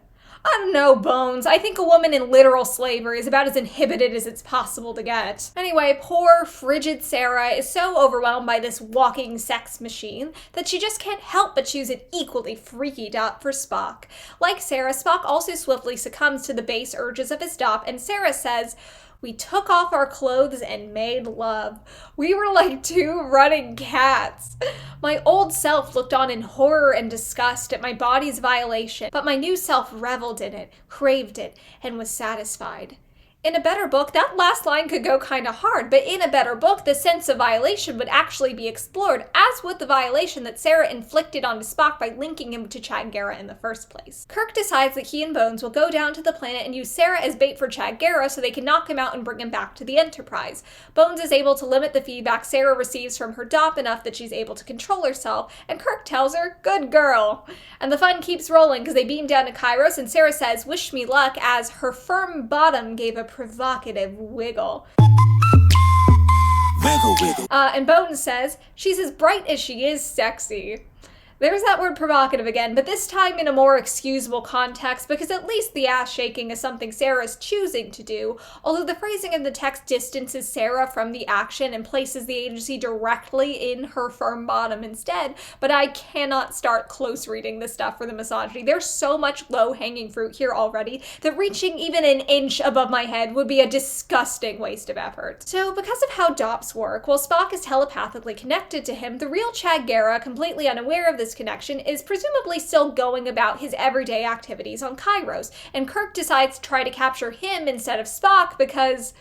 I don't know, Bones. I think a woman in literal slavery is about as inhibited as it's possible to get. Anyway, poor, frigid Sarah is so overwhelmed by this walking sex machine that she just can't help but choose an equally freaky dot for Spock. Like Sarah, Spock also swiftly succumbs to the base urges of his dot, and Sarah says, "We took off our clothes and made love. We were like two running cats. My old self looked on in horror and disgust at my body's violation, but my new self reveled in it, craved it, and was satisfied." In a better book, that last line could go kind of hard, but in a better book, the sense of violation would actually be explored, as would the violation that Sarah inflicted onto Spock by linking him to Chad Garrett in the first place. Kirk decides that he and Bones will go down to the planet and use Sarah as bait for Chad Garrett so they can knock him out and bring him back to the Enterprise. Bones is able to limit the feedback Sarah receives from her dop enough that she's able to control herself, and Kirk tells her, "Good girl." And the fun keeps rolling because they beam down to Kairos and Sarah says, "Wish me luck," as her firm bottom gave a provocative wiggle. Wiggle, wiggle. And Bones says, "She's as bright as she is sexy." There's that word provocative again, but this time in a more excusable context, because at least the ass shaking is something Sarah's choosing to do, although the phrasing in the text distances Sarah from the action and places the agency directly in her firm bottom instead, but I cannot start close reading this stuff for the misogyny. There's so much low-hanging fruit here already that reaching even an inch above my head would be a disgusting waste of effort. So because of how DOPS work, while Spock is telepathically connected to him, the real Chad Garrett, completely unaware of this connection, is presumably still going about his everyday activities on Kairos, and Kirk decides to try to capture him instead of Spock because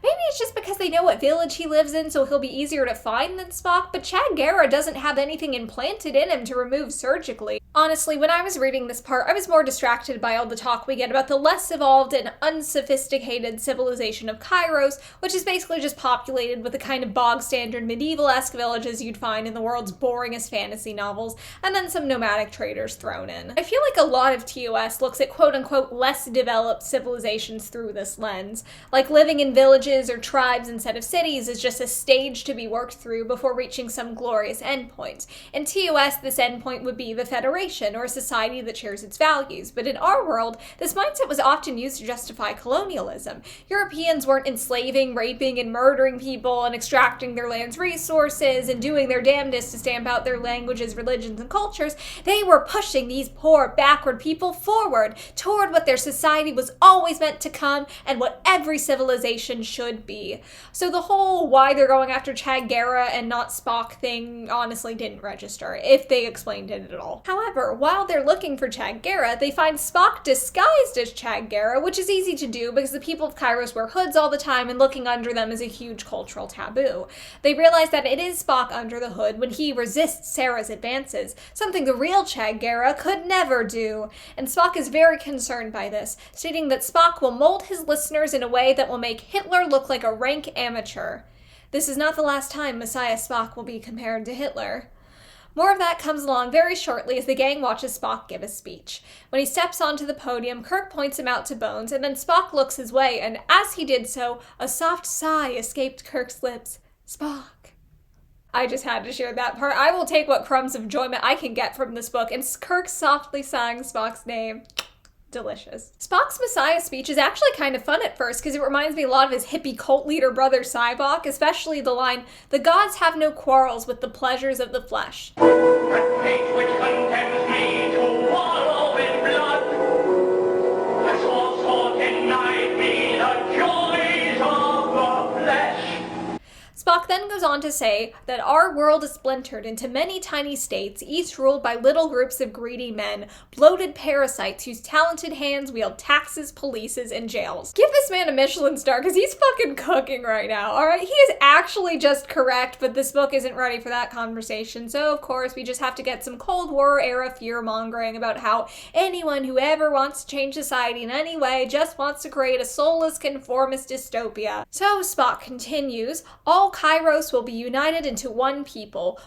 maybe it's just because they know what village he lives in, so he'll be easier to find than Spock, but Chad Garrett doesn't have anything implanted in him to remove surgically. Honestly, when I was reading this part, I was more distracted by all the talk we get about the less evolved and unsophisticated civilization of Kairos, which is basically just populated with the kind of bog-standard medieval-esque villages you'd find in the world's boringest fantasy novels, and then some nomadic traders thrown in. I feel like a lot of TOS looks at quote-unquote less developed civilizations through this lens, like living in villages or tribes instead of cities is just a stage to be worked through before reaching some glorious endpoint. In TOS, this endpoint would be the Federation, or a society that shares its values, but in our world, this mindset was often used to justify colonialism. Europeans weren't enslaving, raping, and murdering people and extracting their land's resources and doing their damnedest to stamp out their languages, religions, and cultures. They were pushing these poor, backward people forward toward what their society was always meant to come and what every civilization should be. So the whole why they're going after Chad Garrett and not Spock thing honestly didn't register, if they explained it at all. However, while they're looking for Chad Garrett, they find Spock disguised as Chad Garrett, which is easy to do because the people of Kairos wear hoods all the time and looking under them is a huge cultural taboo. They realize that it is Spock under the hood when he resists Sarah's advances, something the real Chad Garrett could never do. And Spock is very concerned by this, stating that Spock will mold his listeners in a way that will make Hitler look like a rank amateur. This is not the last time Messiah Spock will be compared to Hitler. More of that comes along very shortly as the gang watches Spock give a speech. When he steps onto the podium, Kirk points him out to Bones, and then Spock looks his way, and as he did so, a soft sigh escaped Kirk's lips. Spock. I just had to share that part. I will take what crumbs of enjoyment I can get from this book, and Kirk softly sighing Spock's name. Delicious. Spock's Messiah speech is actually kind of fun at first because it reminds me a lot of his hippie cult leader brother Sybok, especially the line, "The gods have no quarrels with the pleasures of the flesh." The fate which condemns me to wallow in blood has also denied me the joys of the flesh. Spock then goes goes on to say that our world is splintered into many tiny states, each ruled by little groups of greedy men, bloated parasites whose talented hands wield taxes, polices, and jails. Give this man a Michelin star, because he's fucking cooking right now, alright? He is actually just correct, but this book isn't ready for that conversation, so of course we just have to get some Cold War era fear-mongering about how anyone who ever wants to change society in any way just wants to create a soulless conformist dystopia. So Spock continues, all Kairos will be united into one people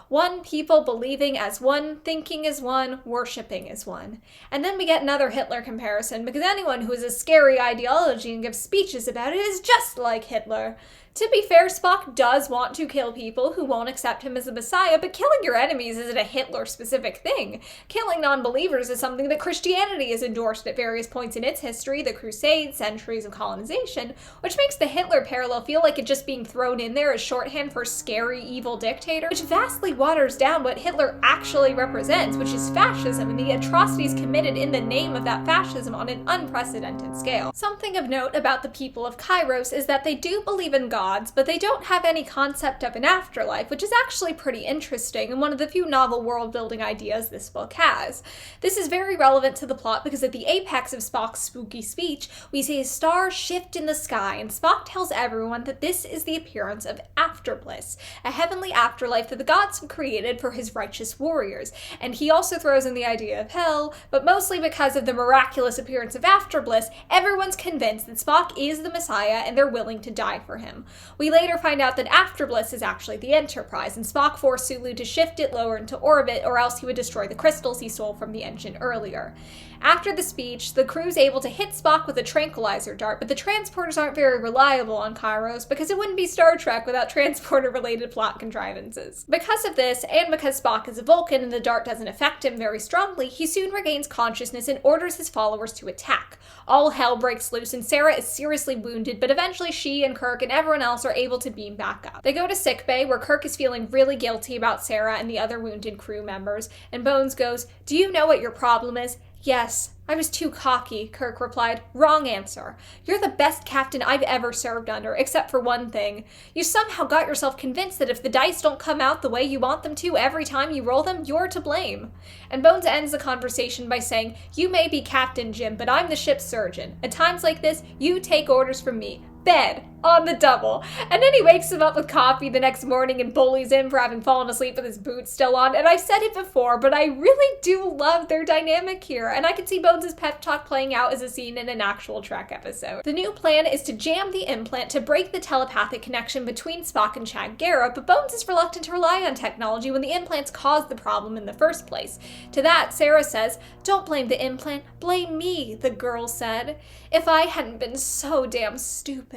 believing as one, thinking as one, worshipping as one. And then we get another Hitler comparison, because anyone who has a scary ideology and gives speeches about it is just like Hitler. To be fair, Spock does want to kill people who won't accept him as a messiah, but killing your enemies isn't a Hitler-specific thing. Killing non-believers is something that Christianity has endorsed at various points in its history, the Crusades, centuries of colonization, which makes the Hitler parallel feel like it just being thrown in there as shorthand for scary, evil dictator, which vastly waters down what Hitler actually represents, which is fascism and the atrocities committed in the name of that fascism on an unprecedented scale. Something of note about the people of Kairos is that they do believe in God, but they don't have any concept of an afterlife, which is actually pretty interesting and one of the few novel world-building ideas this book has. This is very relevant to the plot because at the apex of Spock's spooky speech, we see a star shift in the sky, and Spock tells everyone that this is the appearance of afterbliss, a heavenly afterlife that the gods have created for his righteous warriors. And he also throws in the idea of hell, but mostly because of the miraculous appearance of afterbliss, everyone's convinced that Spock is the Messiah and they're willing to die for him. We later find out that Afterbliss is actually the Enterprise, and Spock forced Sulu to shift it lower into orbit, or else he would destroy the crystals he stole from the engine earlier. After the speech, the crew's able to hit Spock with a tranquilizer dart, but the transporters aren't very reliable on Kairos because it wouldn't be Star Trek without transporter-related plot contrivances. Because of this, and because Spock is a Vulcan and the dart doesn't affect him very strongly, he soon regains consciousness and orders his followers to attack. All hell breaks loose and Sarah is seriously wounded, but eventually she and Kirk and everyone else are able to beam back up. They go to sickbay, where Kirk is feeling really guilty about Sarah and the other wounded crew members, and Bones goes, "Do you know what your problem is?" "Yes, I was too cocky," Kirk replied. "Wrong answer. You're the best captain I've ever served under, except for one thing. You somehow got yourself convinced that if the dice don't come out the way you want them to every time you roll them, you're to blame." And Bones ends the conversation by saying, "You may be Captain Jim, but I'm the ship's surgeon. At times like this, you take orders from me. Bed, on the double." And then he wakes him up with coffee the next morning and bullies him for having fallen asleep with his boots still on. And I've said it before, but I really do love their dynamic here, and I can see Bones' pep talk playing out as a scene in an actual Trek episode. The new plan is to jam the implant to break the telepathic connection between Spock and Chad Garrett, but Bones is reluctant to rely on technology when the implants caused the problem in the first place. To that, Sarah says, "Don't blame the implant, blame me," the girl said. "If I hadn't been so damn stupid."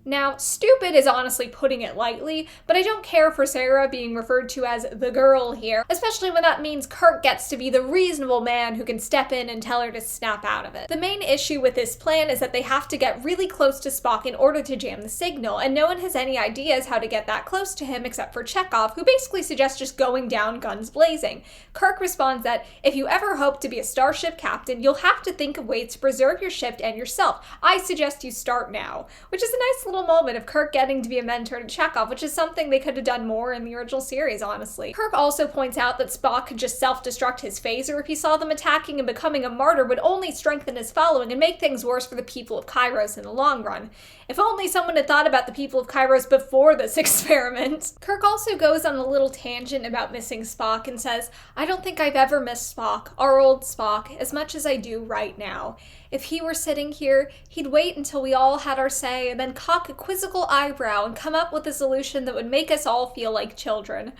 Now, stupid is honestly putting it lightly, but I don't care for Sarah being referred to as the girl here, especially when that means Kirk gets to be the reasonable man who can step in and tell her to snap out of it. The main issue with this plan is that they have to get really close to Spock in order to jam the signal, and no one has any ideas how to get that close to him except for Chekhov, who basically suggests just going down guns blazing. Kirk responds that, "If you ever hope to be a starship captain, you'll have to think of ways to preserve your ship and yourself. I suggest you start now," which is a nice little moment of Kirk getting to be a mentor to Chekhov, which is something they could have done more in the original series, honestly. Kirk also points out that Spock could just self-destruct his phaser if he saw them attacking, and becoming a martyr would only strengthen his following and make things worse for the people of Kairos in the long run. If only someone had thought about the people of Kairos before this experiment. Kirk also goes on a little tangent about missing Spock and says, "I don't think I've ever missed Spock, our old Spock, as much as I do right now. If he were sitting here, he'd wait until we all had our say and then cock a quizzical eyebrow and come up with a solution that would make us all feel like children."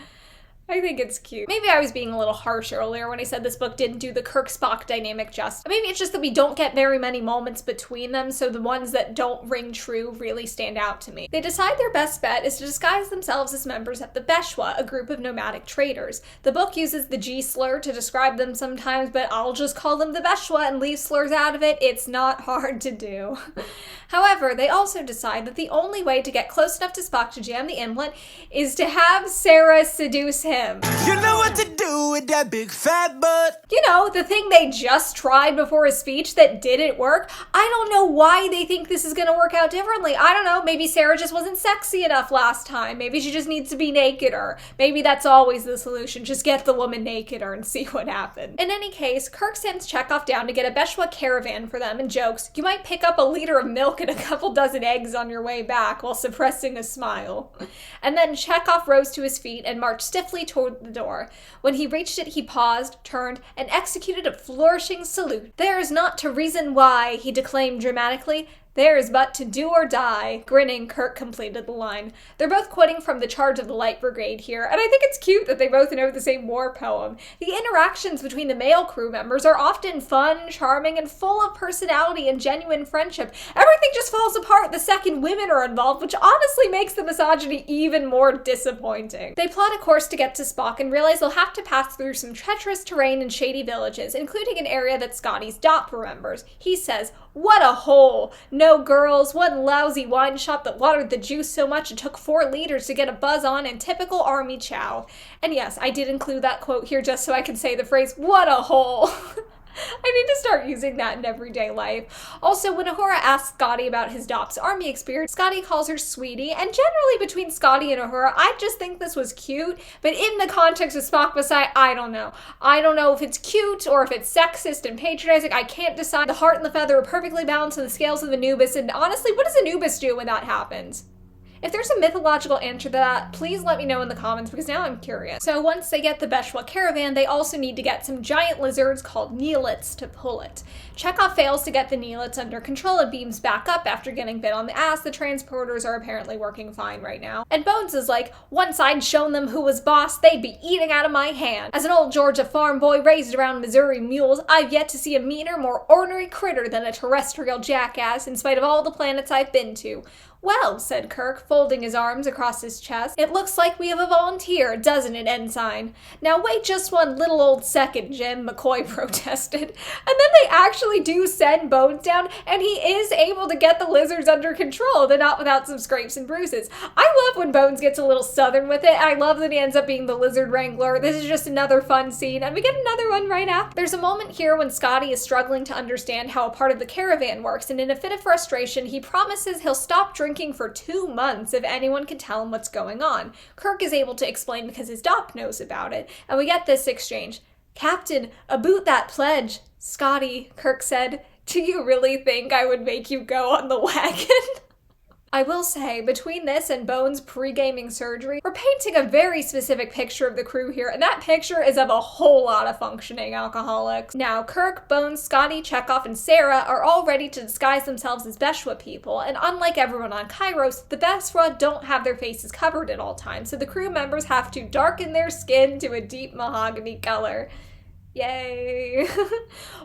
I think it's cute. Maybe I was being a little harsh earlier when I said this book didn't do the Kirk-Spock dynamic justice. Maybe it's just that we don't get very many moments between them, so the ones that don't ring true really stand out to me. They decide their best bet is to disguise themselves as members of the Beshwa, a group of nomadic traders. The book uses the G slur to describe them sometimes, but I'll just call them the Beshwa and leave slurs out of it. It's not hard to do. However, they also decide that the only way to get close enough to Spock to jam the implant is to have Sarah seduce him. You know what to do. do with that big fat butt? You know, the thing they just tried before his speech that didn't work. I don't know why they think this is gonna work out differently. I don't know, maybe Sarah just wasn't sexy enough last time. Maybe she just needs to be nakeder. Maybe that's always the solution. Just get the woman nakeder and see what happens. In any case, Kirk sends Chekhov down to get a Beshwa caravan for them and jokes, "You might pick up a liter of milk and a couple dozen eggs on your way back," while suppressing a smile. And then Chekhov rose to his feet and marched stiffly toward the door. When he reached it, he paused, turned, and executed a flourishing salute. "There is not to reason why," he declaimed dramatically. "There is but to do or die." Grinning, Kirk completed the line. They're both quoting from The Charge of the Light Brigade here, and I think it's cute that they both know the same war poem. The interactions between the male crew members are often fun, charming, and full of personality and genuine friendship. Everything just falls apart the second women are involved, which honestly makes the misogyny even more disappointing. They plot a course to get to Spock and realize they'll have to pass through some treacherous terrain and shady villages, including an area that Scotty's Dop remembers. He says, "What a hole! No girls, one lousy wine shop that watered the juice so much it took 4 liters to get a buzz on in typical army chow." And yes, I did include that quote here just so I can say the phrase, "what a hole." I need to start using that in everyday life. Also, when Uhura asks Scotty about his Dop's army experience, Scotty calls her sweetie, and generally between Scotty and Uhura, I just think this was cute, but in the context of Spock beside, I don't know. I don't know if it's cute or if it's sexist and patronizing. I can't decide. The heart and the feather are perfectly balanced on the scales of Anubis, and honestly, what does Anubis do when that happens? If there's a mythological answer to that, please let me know in the comments because now I'm curious. So once they get the Beshwa caravan, they also need to get some giant lizards called Neelits to pull it. Chekhov fails to get the Neelits under control and beams back up after getting bit on the ass. The transporters are apparently working fine right now. And Bones is like, "Once I'd shown them who was boss, they'd be eating out of my hand. As an old Georgia farm boy raised around Missouri mules, I've yet to see a meaner, more ornery critter than a terrestrial jackass in spite of all the planets I've been to." "Well," said Kirk, folding his arms across his chest, "it looks like we have a volunteer, doesn't it, Ensign?" "Now wait just one little old second, Jim," McCoy protested. And then they actually do send Bones down, and he is able to get the lizards under control, though not without some scrapes and bruises. I love when Bones gets a little southern with it, and I love that he ends up being the lizard wrangler. This is just another fun scene, and we get another one right after. There's a moment here when Scotty is struggling to understand how a part of the caravan works, and in a fit of frustration, he promises he'll stop drinking for 2 months if anyone can tell him what's going on. Kirk is able to explain because his Dop knows about it, and we get this exchange. "Captain, aboot that pledge." "Scotty," Kirk said, "do you really think I would make you go on the wagon?" I will say, between this and Bones' pre-gaming surgery, we're painting a very specific picture of the crew here, and that picture is of a whole lot of functioning alcoholics. Now, Kirk, Bones, Scotty, Chekhov, and Sarah are all ready to disguise themselves as Beshwa people, and unlike everyone on Kairos, the Beshwa don't have their faces covered at all times, so the crew members have to darken their skin to a deep mahogany color. Yay!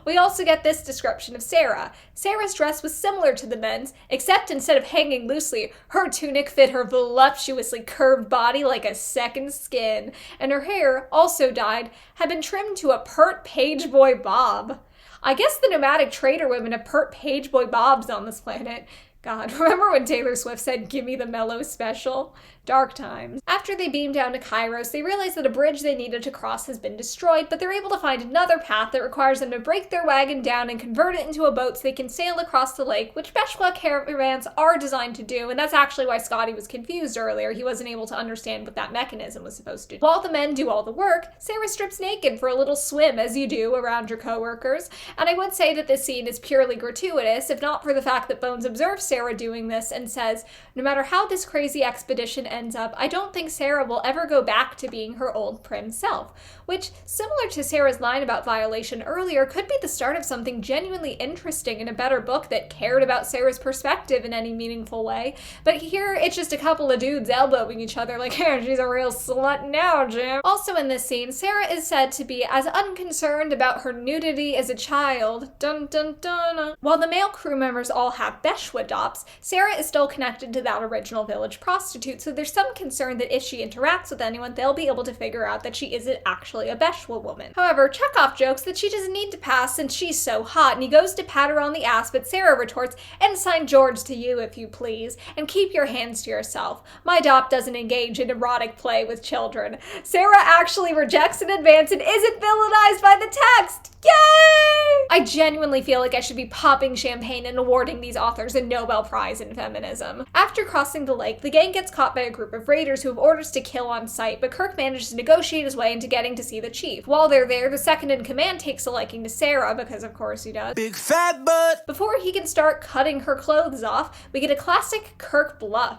We also get this description of Sarah. Sarah's dress was similar to the men's, except instead of hanging loosely, her tunic fit her voluptuously curved body like a second skin, and her hair, also dyed, had been trimmed to a pert pageboy bob. I guess the nomadic trader women have pert pageboy bobs on this planet. God, remember when Taylor Swift said, "Give me the mellow special"? Dark times. After they beam down to Kairos, they realize that a bridge they needed to cross has been destroyed, but they're able to find another path that requires them to break their wagon down and convert it into a boat so they can sail across the lake, which Beshwa caravans are designed to do, and that's actually why Scotty was confused earlier. He wasn't able to understand what that mechanism was supposed to do. While the men do all the work, Sarah strips naked for a little swim, as you do around your coworkers, and I would say that this scene is purely gratuitous, if not for the fact that Bones observes Sarah doing this and says, "No matter how this crazy expedition ends up, I don't think Sarah will ever go back to being her old prim self," which, similar to Sarah's line about violation earlier, could be the start of something genuinely interesting in a better book that cared about Sarah's perspective in any meaningful way. But here, it's just a couple of dudes elbowing each other like, "Hey, she's a real slut now, Jim." Also in this scene, Sarah is said to be as unconcerned about her nudity as a child. Dun dun dun. While the male crew members all have Beshwa stops, Sarah is still connected to that original village prostitute, so there's some concern that if she interacts with anyone, they'll be able to figure out that she isn't actually a Beshwa woman. However, Chekhov jokes that she doesn't need to pass since she's so hot, and he goes to pat her on the ass, but Sarah retorts, "Ensign George to you, if you please, and keep your hands to yourself. My dop doesn't engage in erotic play with children." Sarah actually rejects in advance and isn't villainized by the text! Yay! I genuinely feel like I should be popping champagne and awarding these authors a Nobel Prize in feminism. After crossing the lake, the gang gets caught by a group of raiders who have orders to kill on sight, but Kirk manages to negotiate his way into getting to see the chief. While they're there, the second in command takes a liking to Sarah, because of course he does. Big fat butt. Before he can start cutting her clothes off, we get a classic Kirk bluff.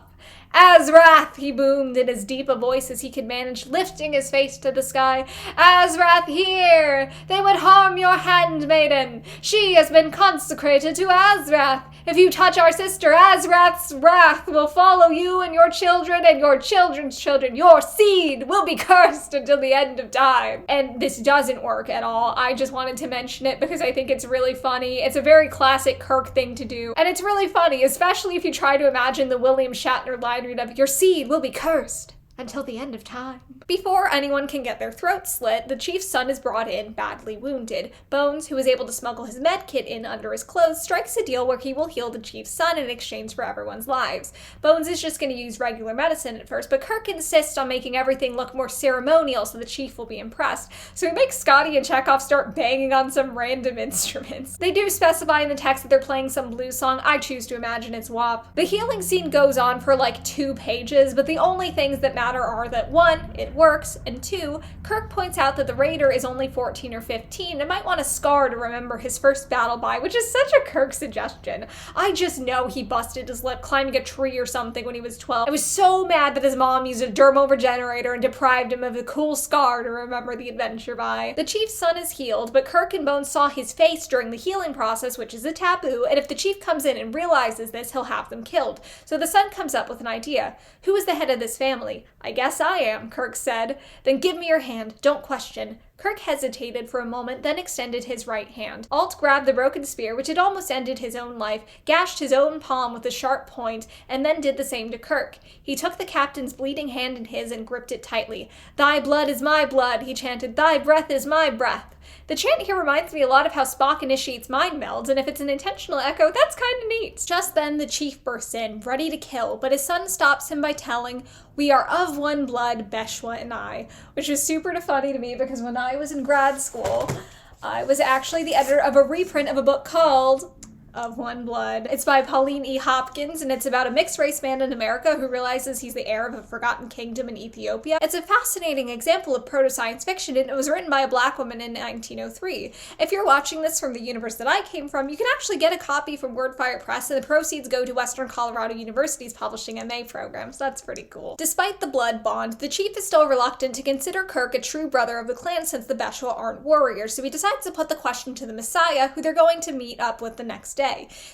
"Azrath," he boomed in as deep a voice as he could manage, lifting his face to the sky. "Azrath here! They would harm your handmaiden! She has been consecrated to Azrath! If you touch our sister, Azrath's wrath will follow you and your children and your children's children. Your seed will be cursed until the end of time." And this doesn't work at all. I just wanted to mention it because I think it's really funny. It's a very classic Kirk thing to do. And it's really funny, especially if you try to imagine the William Shatner line read of "Your seed will be cursed until the end of time." Before anyone can get their throat slit, the chief's son is brought in, badly wounded. Bones, who is able to smuggle his med kit in under his clothes, strikes a deal where he will heal the chief's son in exchange for everyone's lives. Bones is just going to use regular medicine at first, but Kirk insists on making everything look more ceremonial so the chief will be impressed. So he makes Scotty and Chekhov start banging on some random instruments. They do specify in the text that they're playing some blues song. I choose to imagine it's WAP. The healing scene goes on for like 2 pages, but the only things that matter are that 1, it works, and 2, Kirk points out that the raider is only 14 or 15 and might want a scar to remember his first battle by, which is such a Kirk suggestion. I just know he busted his lip climbing a tree or something when he was 12. I was so mad that his mom used a dermal regenerator and deprived him of a cool scar to remember the adventure by. The chief's son is healed, but Kirk and Bones saw his face during the healing process, which is a taboo, and if the chief comes in and realizes this, he'll have them killed. So the son comes up with an idea. "Who is the head of this family?" "I guess I am," Kirk said. "Then give me your hand. Don't question." Kirk hesitated for a moment, then extended his right hand. Alt grabbed the broken spear, which had almost ended his own life, gashed his own palm with a sharp point, and then did the same to Kirk. He took the captain's bleeding hand in his and gripped it tightly. "Thy blood is my blood," he chanted. "Thy breath is my breath." The chant here reminds me a lot of how Spock initiates mind melds, and if it's an intentional echo, that's kinda neat. Just then, the chief bursts in, ready to kill, but his son stops him by telling, "We are of one blood, Beshwa and I," which is super funny to me because when I was in grad school, I was actually the editor of a reprint of a book called Of One Blood. It's by Pauline E. Hopkins, and it's about a mixed-race man in America who realizes he's the heir of a forgotten kingdom in Ethiopia. It's a fascinating example of proto-science fiction, and it was written by a black woman in 1903. If you're watching this from the universe that I came from, you can actually get a copy from Wordfire Press, and the proceeds go to Western Colorado University's Publishing MA program, so that's pretty cool. Despite the blood bond, the chief is still reluctant to consider Kirk a true brother of the clan since the Beshwa aren't warriors, so he decides to put the question to the Messiah, who they're going to meet up with the next day.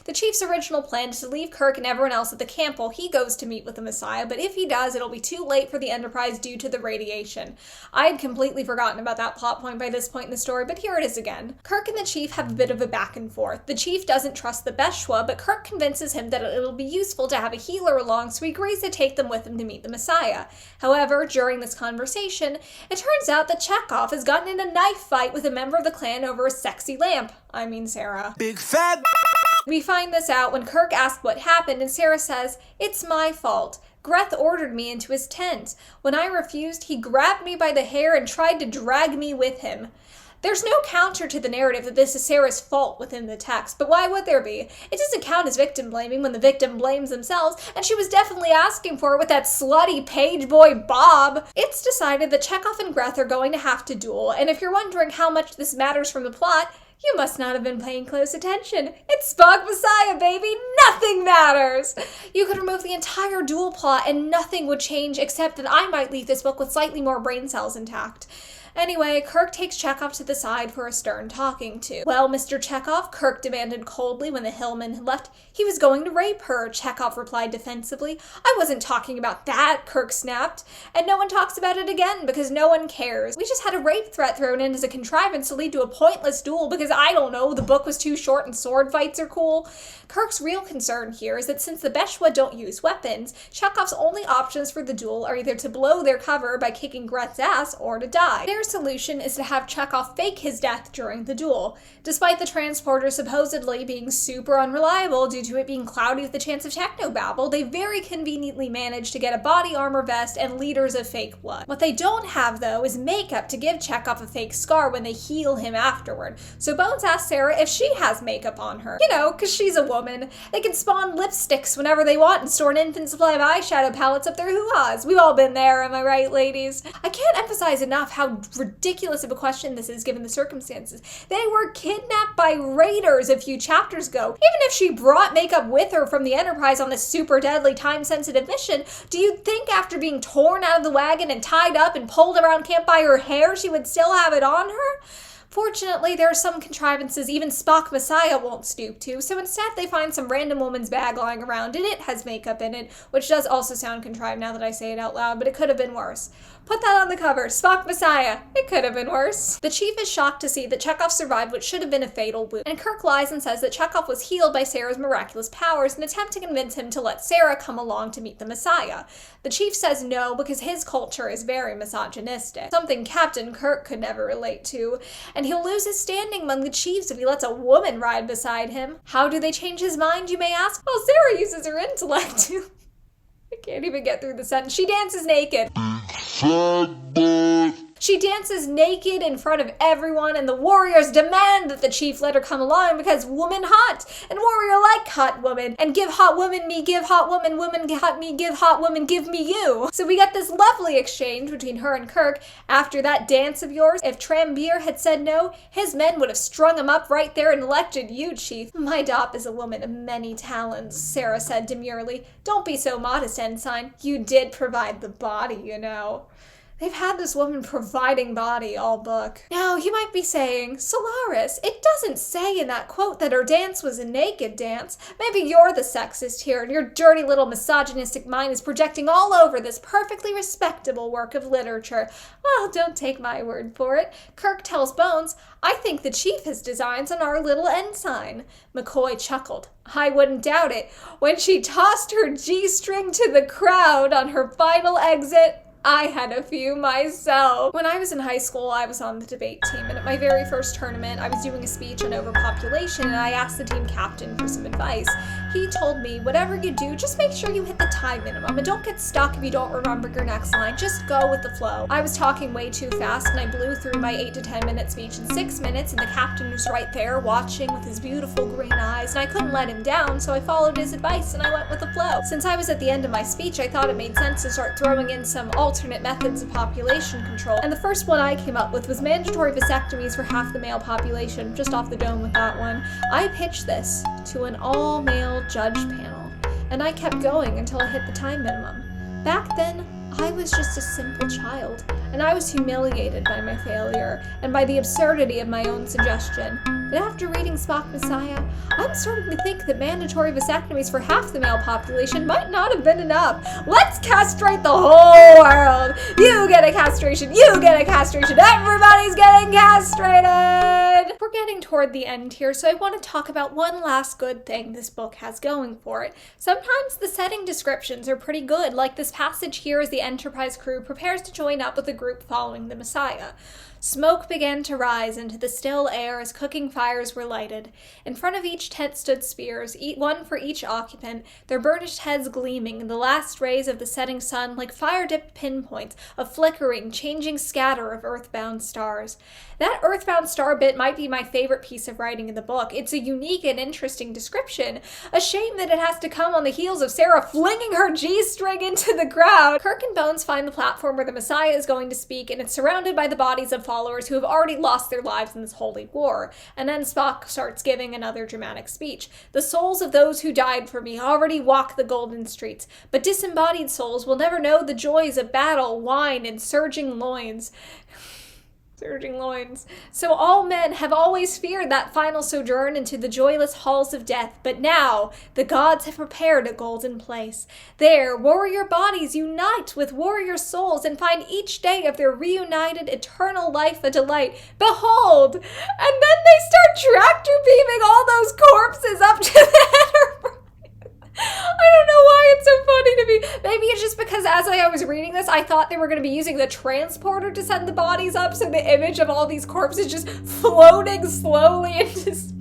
The chief's original plan is to leave Kirk and everyone else at the camp while he goes to meet with the Messiah, but if he does, it'll be too late for the Enterprise due to the radiation. I had completely forgotten about that plot point by this point in the story, but here it is again. Kirk and the chief have a bit of a back and forth. The chief doesn't trust the Beshwa, but Kirk convinces him that it'll be useful to have a healer along, so he agrees to take them with him to meet the Messiah. However, during this conversation, it turns out that Chekhov has gotten in a knife fight with a member of the clan over a sexy lamp. I mean Sarah. Big fat. We find this out when Kirk asks what happened, and Sarah says, "It's my fault. Greth ordered me into his tent. When I refused, he grabbed me by the hair and tried to drag me with him." There's no counter to the narrative that this is Sarah's fault within the text, but why would there be? It doesn't count as victim blaming when the victim blames themselves, and she was definitely asking for it with that slutty page boy Bob. It's decided that Chekhov and Greth are going to have to duel, and if you're wondering how much this matters from the plot, you must not have been paying close attention. It's Spock Messiah, baby! Nothing matters! You could remove the entire duel plot and nothing would change except that I might leave this book with slightly more brain cells intact. Anyway, Kirk takes Chekhov to the side for a stern talking to. Well, Mr. Chekhov, Kirk demanded coldly when the Hillman had left, he was going to rape her, Chekhov replied defensively. I wasn't talking about that, Kirk snapped. And no one talks about it again because no one cares. We just had a rape threat thrown in as a contrivance to lead to a pointless duel because, I don't know, the book was too short and sword fights are cool. Kirk's real concern here is that since the Beshwa don't use weapons, Chekhov's only options for the duel are either to blow their cover by kicking Gret's ass or to die. Their solution is to have Chekhov fake his death during the duel. Despite the transporter supposedly being super unreliable due to it being cloudy with the chance of technobabble, they very conveniently manage to get a body armor vest and liters of fake blood. What they don't have, though, is makeup to give Chekhov a fake scar when they heal him afterward. So Bones asks Sarah if she has makeup on her. You know, because she's a woman. They can spawn lipsticks whenever they want and store an infinite supply of eyeshadow palettes up their hoo-has. We've all been there, am I right, ladies? I can't emphasize enough how ridiculous of a question this is given the circumstances. They were kidnapped by raiders a few chapters ago. Even if she brought makeup with her from the Enterprise on this super deadly time-sensitive mission, do you think after being torn out of the wagon and tied up and pulled around camp by her hair, she would still have it on her? Fortunately, there are some contrivances even Spock Messiah won't stoop to, so instead they find some random woman's bag lying around, and it has makeup in it, which does also sound contrived now that I say it out loud, but it could have been worse. Put that on the cover, Spock Messiah. It could have been worse. The Chief is shocked to see that Chekhov survived what should have been a fatal wound, and Kirk lies and says that Chekhov was healed by Sarah's miraculous powers in an attempt to convince him to let Sarah come along to meet the Messiah. The Chief says no because his culture is very misogynistic, something Captain Kirk could never relate to, and he'll lose his standing among the chiefs if he lets a woman ride beside him. How do they change his mind, you may ask? Well, Sarah uses her intellect. I can't even get through the sentence. She dances naked. She dances naked in front of everyone, and the warriors demand that the chief let her come along because woman hot, and warrior like hot woman, and give hot woman me, give hot woman, woman hot me, give hot woman, give me you. So we got this lovely exchange between her and Kirk. After that dance of yours, if Trambeer had said no, his men would have strung him up right there and elected you, chief. My Dop is a woman of many talents, Sarah said demurely. Don't be so modest, Ensign. You did provide the body, you know. They've had this woman providing body all book. Now, you might be saying, Solaris, it doesn't say in that quote that her dance was a naked dance. Maybe you're the sexist here, and your dirty little misogynistic mind is projecting all over this perfectly respectable work of literature. Well, don't take my word for it. Kirk tells Bones, I think the Chief has designs on our little ensign. McCoy chuckled. I wouldn't doubt it. When she tossed her G-string to the crowd on her final exit, I had a few myself. When I was in high school, I was on the debate team, and at my very first tournament, I was doing a speech on overpopulation, and I asked the team captain for some advice. He told me, whatever you do, just make sure you hit the time minimum, and don't get stuck if you don't remember your next line. Just go with the flow. I was talking way too fast, and I blew through my 8 to 10 minute speech in 6 minutes, and the captain was right there watching with his beautiful green eyes, and I couldn't let him down, so I followed his advice, and I went with the flow. Since I was at the end of my speech, I thought it made sense to start throwing in some alternate methods of population control, and the first one I came up with was mandatory vasectomies for half the male population, just off the dome with that one. I pitched this to an all-male judge panel, and I kept going until I hit the time minimum. Back then, I was just a simple child, and I was humiliated by my failure and by the absurdity of my own suggestion. But after reading Spock Messiah, I'm starting to think that mandatory vasectomies for half the male population might not have been enough. Let's castrate the whole world! You get a castration, you get a castration, everybody's getting castrated! We're getting toward the end here, so I want to talk about one last good thing this book has going for it. Sometimes the setting descriptions are pretty good, like this passage here as the Enterprise crew prepares to join up with the group following the Messiah. Smoke began to rise into the still air as cooking fires were lighted. In front of each tent stood spears, one for each occupant, their burnished heads gleaming in the last rays of the setting sun like fire-dipped pinpoints, a flickering, changing scatter of earthbound stars. That earthbound star bit might be my favorite piece of writing in the book. It's a unique and interesting description. A shame that it has to come on the heels of Sarah flinging her G-string into the crowd. Kirk and Bones find the platform where the Messiah is going to speak, and it's surrounded by the bodies of followers who have already lost their lives in this holy war. And then Spock starts giving another dramatic speech. The souls of those who died for me already walk the golden streets, but disembodied souls will never know the joys of battle, wine, and surging loins. Surging loins. So all men have always feared that final sojourn into the joyless halls of death, but now the gods have prepared a golden place. There, warrior bodies unite with warrior souls and find each day of their reunited eternal life a delight. Behold! And then they start tractor beaming all those corpses up to the Enterprise. I don't know why it's so funny to me. Maybe it's just because as I was reading this, I thought they were going to be using the transporter to send the bodies up, so the image of all these corpses just floating slowly into space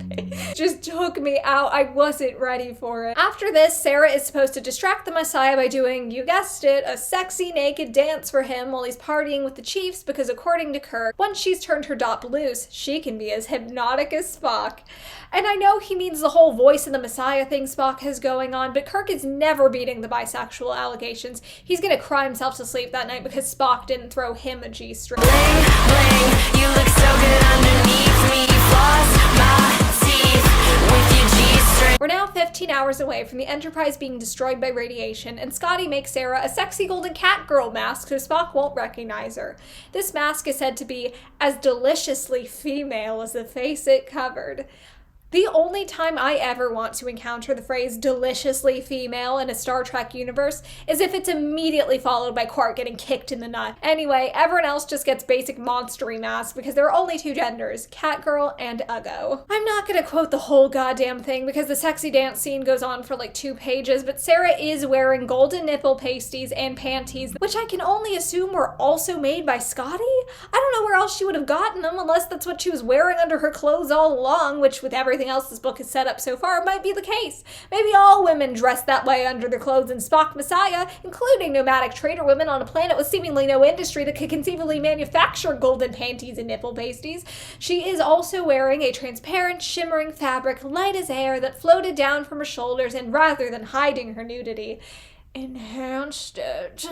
just took me out. I wasn't ready for it. After this, Sarah is supposed to distract the Messiah by doing, you guessed it, a sexy naked dance for him while he's partying with the Chiefs, because according to Kirk, once she's turned her dop loose, she can be as hypnotic as Spock. And I know he means the whole voice of the Messiah thing Spock has going on, but Kirk is never beating the bisexual allegations. He's gonna cry himself to sleep that night because Spock didn't throw him a G-string. Bling, bling, you look so good underneath me. Floss my teeth with your G-string. We're now 15 hours away from the Enterprise being destroyed by radiation, and Scotty makes Sarah a sexy golden cat girl mask so Spock won't recognize her. This mask is said to be as deliciously female as the face it covered. The only time I ever want to encounter the phrase deliciously female in a Star Trek universe is if it's immediately followed by Quark getting kicked in the nut. Anyway, everyone else just gets basic monstery masks because there are only two genders, Catgirl and Uggo. I'm not gonna quote the whole goddamn thing because the sexy dance scene goes on for like 2 pages, but Sarah is wearing golden nipple pasties and panties, which I can only assume were also made by Scotty? I don't know where else she would have gotten them unless that's what she was wearing under her clothes all along, which with everything else this book has set up so far might be the case. Maybe all women dress that way under their clothes in Spock Messiah, including nomadic trader women on a planet with seemingly no industry that could conceivably manufacture golden panties and nipple pasties. She is also wearing a transparent, shimmering fabric, light as air, that floated down from her shoulders and rather than hiding her nudity, enhanced it.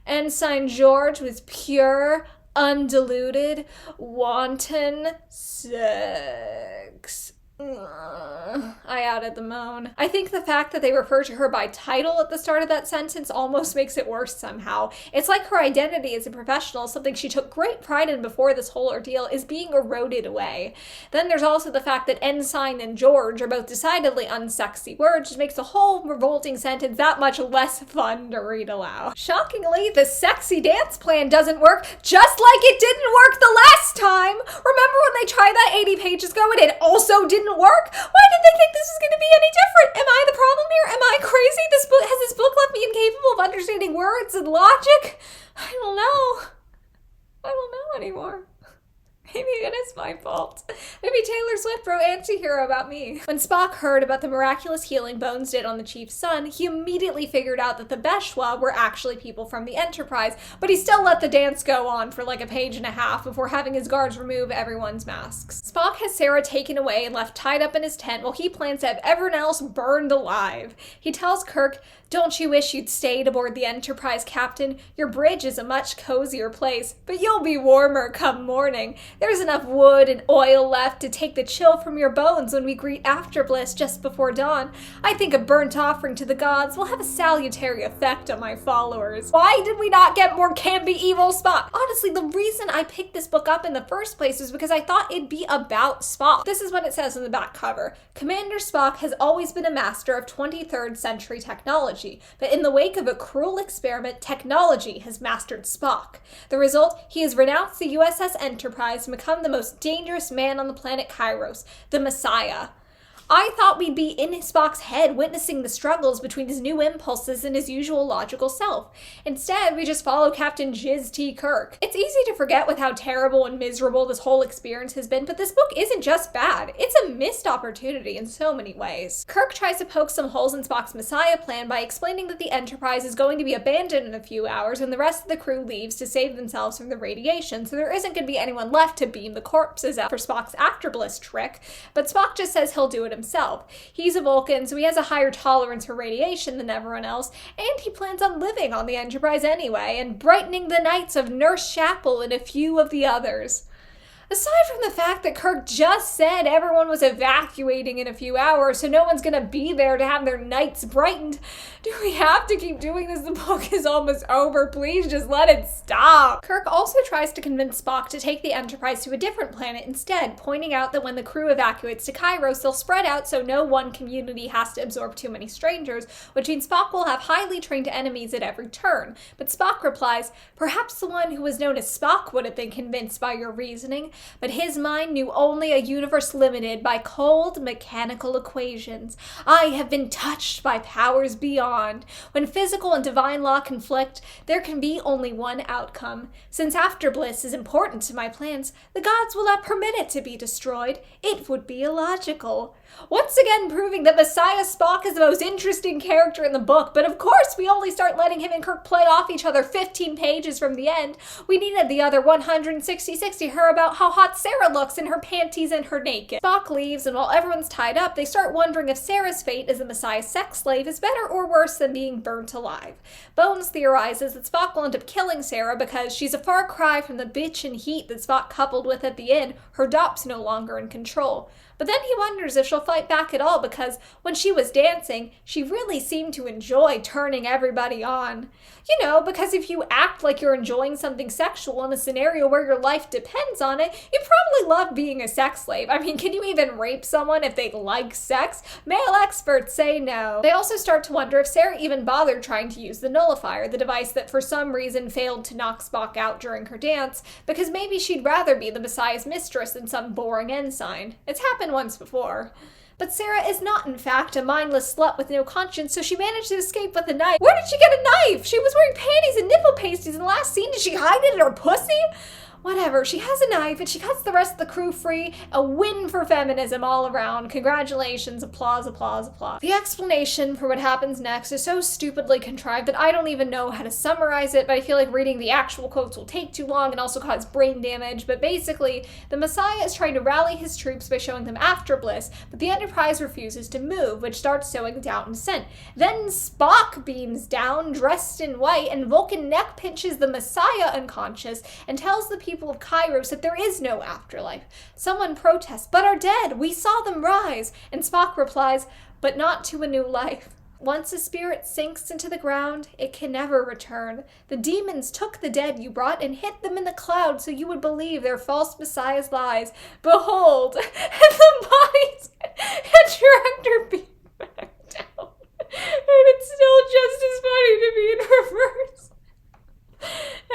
Ensign George was pure, undiluted, wanton sex. I added the moan. I think the fact that they refer to her by title at the start of that sentence almost makes it worse somehow. It's like her identity as a professional, something she took great pride in before this whole ordeal, is being eroded away. Then there's also the fact that Ensign and George are both decidedly unsexy words, which makes the whole revolting sentence that much less fun to read aloud. Shockingly, the sexy dance plan doesn't work, just like it didn't work the last time! Remember when they tried that 80 pages ago and it also didn't work? Why did they think this was going to be any different? Am I the problem here? Am I crazy? Has this book left me incapable of understanding words and logic? I don't know. I don't know anymore. Maybe it is my fault. Maybe Taylor Swift wrote Anti-Hero about me. When Spock heard about the miraculous healing Bones did on the Chief's son, he immediately figured out that the Beshwa were actually people from the Enterprise, but he still let the dance go on for like a page and a half before having his guards remove everyone's masks. Spock has Sarah taken away and left tied up in his tent while he plans to have everyone else burned alive. He tells Kirk, "Don't you wish you'd stayed aboard the Enterprise, Captain? Your bridge is a much cozier place, but you'll be warmer come morning. There's enough wood and oil left to take the chill from your bones when we greet Afterbliss just before dawn. I think a burnt offering to the gods will have a salutary effect on my followers." Why did we not get more campy evil Spock? Honestly, the reason I picked this book up in the first place was because I thought it'd be about Spock. This is what it says on the back cover. Commander Spock has always been a master of 23rd century technology, but in the wake of a cruel experiment, technology has mastered Spock. The result, he has renounced the USS Enterprise and become the most dangerous man on the planet Kairos, the Messiah. I thought we'd be in Spock's head witnessing the struggles between his new impulses and his usual logical self. Instead, we just follow Captain Jizz T. Kirk. It's easy to forget with how terrible and miserable this whole experience has been, but this book isn't just bad. It's a missed opportunity in so many ways. Kirk tries to poke some holes in Spock's Messiah plan by explaining that the Enterprise is going to be abandoned in a few hours when the rest of the crew leaves to save themselves from the radiation, so there isn't going to be anyone left to beam the corpses out for Spock's Afterbliss trick, but Spock just says he'll do it himself. He's a Vulcan, so he has a higher tolerance for radiation than everyone else, and he plans on living on the Enterprise anyway, and brightening the nights of Nurse Chapel and a few of the others. Aside from the fact that Kirk just said everyone was evacuating in a few hours, so no one's gonna be there to have their nights brightened, do we have to keep doing this? The book is almost over. Please just let it stop. Kirk also tries to convince Spock to take the Enterprise to a different planet instead, pointing out that when the crew evacuates to Kairos, they'll spread out so no one community has to absorb too many strangers, which means Spock will have highly trained enemies at every turn. But Spock replies, perhaps the one who was known as Spock would have been convinced by your reasoning, but his mind knew only a universe limited by cold mechanical equations. I have been touched by powers beyond. When physical and divine law conflict, there can be only one outcome. Since afterbliss is important to my plans, the gods will not permit it to be destroyed. It would be illogical. Once again proving that Messiah Spock is the most interesting character in the book, but of course we only start letting him and Kirk play off each other 15 pages from the end. We needed the other 166 to hear about how hot Sarah looks in her panties and her naked. Spock leaves, and while everyone's tied up, they start wondering if Sarah's fate as a Messiah sex slave is better or worse than being burnt alive. Bones theorizes that Spock will end up killing Sarah because she's a far cry from the bitch and heat that Spock coupled with at the end. Her dop's no longer in control. But then he wonders if she'll fight back at all because when she was dancing, she really seemed to enjoy turning everybody on. You know, because if you act like you're enjoying something sexual in a scenario where your life depends on it, you probably love being a sex slave. I mean, can you even rape someone if they like sex? Male experts say no. They also start to wonder if Sarah even bothered trying to use the nullifier, the device that for some reason failed to knock Spock out during her dance, because maybe she'd rather be the Messiah's mistress than some boring ensign. It's happened once before. But Sarah is not, in fact, a mindless slut with no conscience, so she managed to escape with a knife. Where did she get a knife? She was wearing panties and nipple pasties in the last scene. Did she hide it in her pussy? Whatever, she has a knife and she cuts the rest of the crew free. A win for feminism all around. Congratulations, applause, applause, applause. The explanation for what happens next is so stupidly contrived that I don't even know how to summarize it, but I feel like reading the actual quotes will take too long and also cause brain damage. But basically, the Messiah is trying to rally his troops by showing them afterbliss, but the Enterprise refuses to move, which starts sowing doubt and dissent. Then Spock beams down, dressed in white, and Vulcan neck pinches the Messiah unconscious and tells the people of Kairos that there is no afterlife. Someone protests, but are dead. We saw them rise. And Spock replies, but not to a new life. Once a spirit sinks into the ground, it can never return. The demons took the dead you brought and hid them in the cloud so you would believe their false messiah's lies. Behold, and the bodies had tractor beam back down. And it's still just as funny to be in reverse.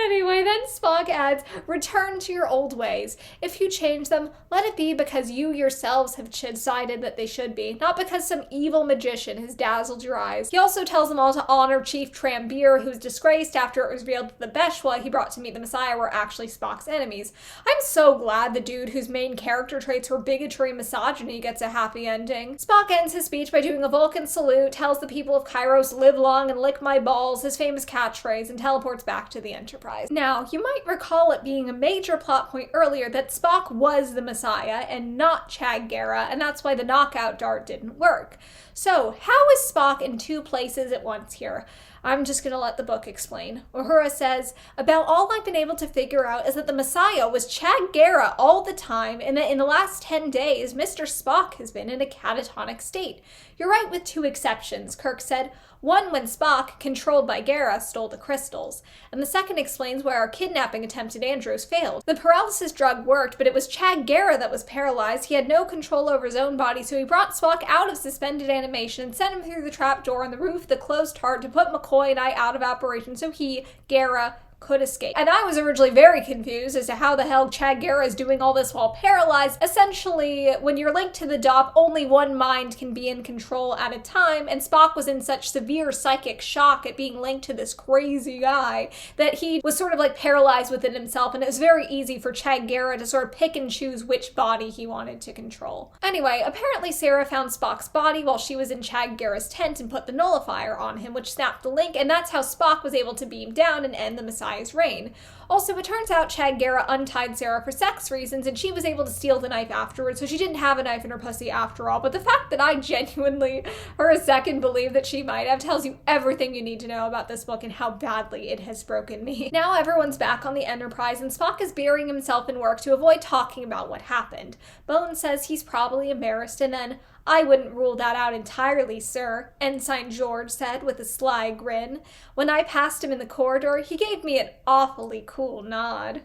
Anyway, then Spock adds, return to your old ways. If you change them, let it be because you yourselves have decided that they should be, not because some evil magician has dazzled your eyes. He also tells them all to honor Chief Trambeer, who was disgraced after it was revealed that the Beshwa he brought to meet the Messiah were actually Spock's enemies. I'm so glad the dude whose main character traits were bigotry and misogyny gets a happy ending. Spock ends his speech by doing a Vulcan salute, tells the people of Kairos, live long and lick my balls, his famous catchphrase, and teleports back to the Enterprise. Now, you might recall it being a major plot point earlier that Spock was the Messiah and not Chag Gara, and that's why the knockout dart didn't work. So, how is Spock in two places at once here? I'm just gonna let the book explain. Uhura says, about all I've been able to figure out is that the Messiah was Chag Gara all the time, and that in the last 10 days, Mr. Spock has been in a catatonic state. You're right with two exceptions, Kirk said. One when Spock, controlled by Gara, stole the crystals. And the second explains why our kidnapping attempt at Andros failed. The paralysis drug worked, but it was Chag Gara that was paralyzed. He had no control over his own body, so he brought Spock out of suspended animation and sent him through the trapdoor in the roof that closed hard to put McCoy and I out of operation so he, Gara, could escape. And I was originally very confused as to how the hell Chag Gara is doing all this while paralyzed. Essentially, when you're linked to the DOP, only one mind can be in control at a time, and Spock was in such severe psychic shock at being linked to this crazy guy that he was sort of like paralyzed within himself, and it was very easy for Chag Gara to sort of pick and choose which body he wanted to control. Anyway, apparently Sarah found Spock's body while she was in Chag Gara's tent and put the nullifier on him, which snapped the link, and that's how Spock was able to beam down and end the Messiah Messiah's reign. Also, it turns out Chad Guerra untied Sarah for sex reasons, and she was able to steal the knife afterwards, so she didn't have a knife in her pussy after all. But the fact that I genuinely, for a second, believe that she might have tells you everything you need to know about this book and how badly it has broken me. Now everyone's back on the Enterprise, and Spock is burying himself in work to avoid talking about what happened. Bones says he's probably embarrassed, and then, "I wouldn't rule that out entirely, sir," Ensign George said with a sly grin. "When I passed him in the corridor, he gave me an awfully cool nod."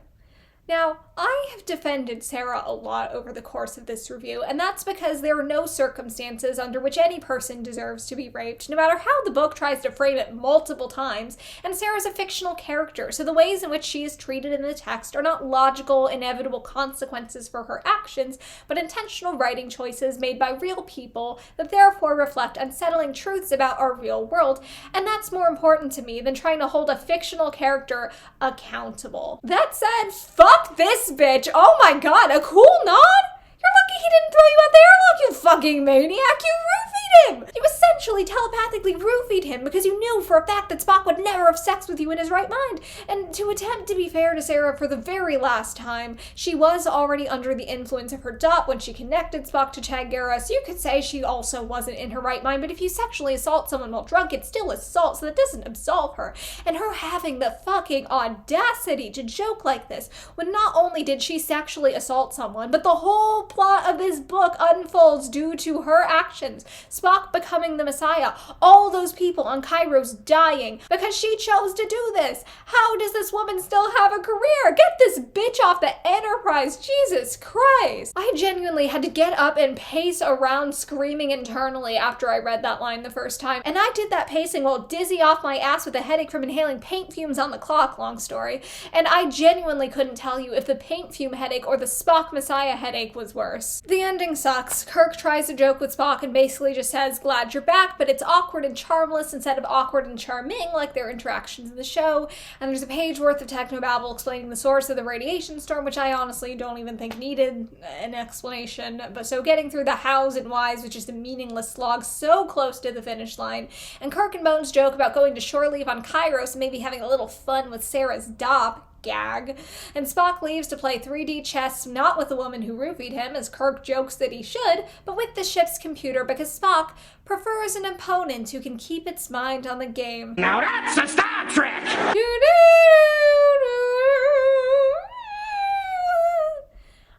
Now, I have defended Sarah a lot over the course of this review, and that's because there are no circumstances under which any person deserves to be raped, no matter how the book tries to frame it multiple times, and Sarah's a fictional character, so the ways in which she is treated in the text are not logical, inevitable consequences for her actions, but intentional writing choices made by real people that therefore reflect unsettling truths about our real world, and that's more important to me than trying to hold a fictional character accountable. That said, fuck this bitch! Oh my god, a cool nod? You're lucky he didn't throw you out the airlock, you fucking maniac! You roofied him! You essentially telepathically roofied him because you knew for a fact that Spock would never have sex with you in his right mind. And to attempt to be fair to Sarah for the very last time, she was already under the influence of her dop when she connected Spock to Chad Guerra, so you could say she also wasn't in her right mind, but if you sexually assault someone while drunk, it's still assault, so that doesn't absolve her. And her having the fucking audacity to joke like this, when not only did she sexually assault someone, but the whole plot of this book unfolds due to her actions. Spock becoming the Messiah, all those people on Kairos dying because she chose to do this. How does this woman still have a career? Get this bitch off the Enterprise, Jesus Christ. I genuinely had to get up and pace around screaming internally after I read that line the first time, and I did that pacing while dizzy off my ass with a headache from inhaling paint fumes on the clock, long story, and I genuinely couldn't tell you if the paint fume headache or the Spock Messiah headache was worse. The ending sucks. Kirk tries to joke with Spock and basically just says, "Glad you're back," but it's awkward and charmless instead of awkward and charming like their interactions in the show, and there's a page worth of technobabble explaining the source of the radiation storm, which I honestly don't even think needed an explanation. But so getting through the hows and whys, which is a meaningless slog so close to the finish line, and Kirk and Bones joke about going to shore leave on Kairos and maybe having a little fun with Sarah's dop, gag, and Spock leaves to play 3D chess not with the woman who roofied him, as Kirk jokes that he should, but with the ship's computer because Spock prefers an opponent who can keep its mind on the game. Now that's a Star Trek!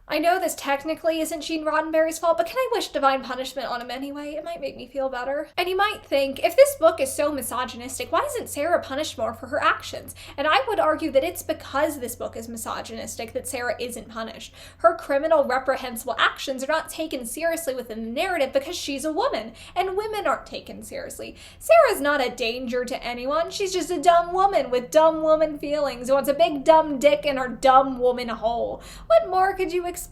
I know this technically isn't Gene Roddenberry's fault, but can I wish divine punishment on him anyway? It might make me feel better. And you might think, if this book is so misogynistic, why isn't Sarah punished more for her actions? And I would argue that it's because this book is misogynistic that Sarah isn't punished. Her criminal, reprehensible actions are not taken seriously within the narrative because she's a woman, and women aren't taken seriously. Sarah's not a danger to anyone. She's just a dumb woman with dumb woman feelings who wants a big dumb dick in her dumb woman hole. What more could you expect?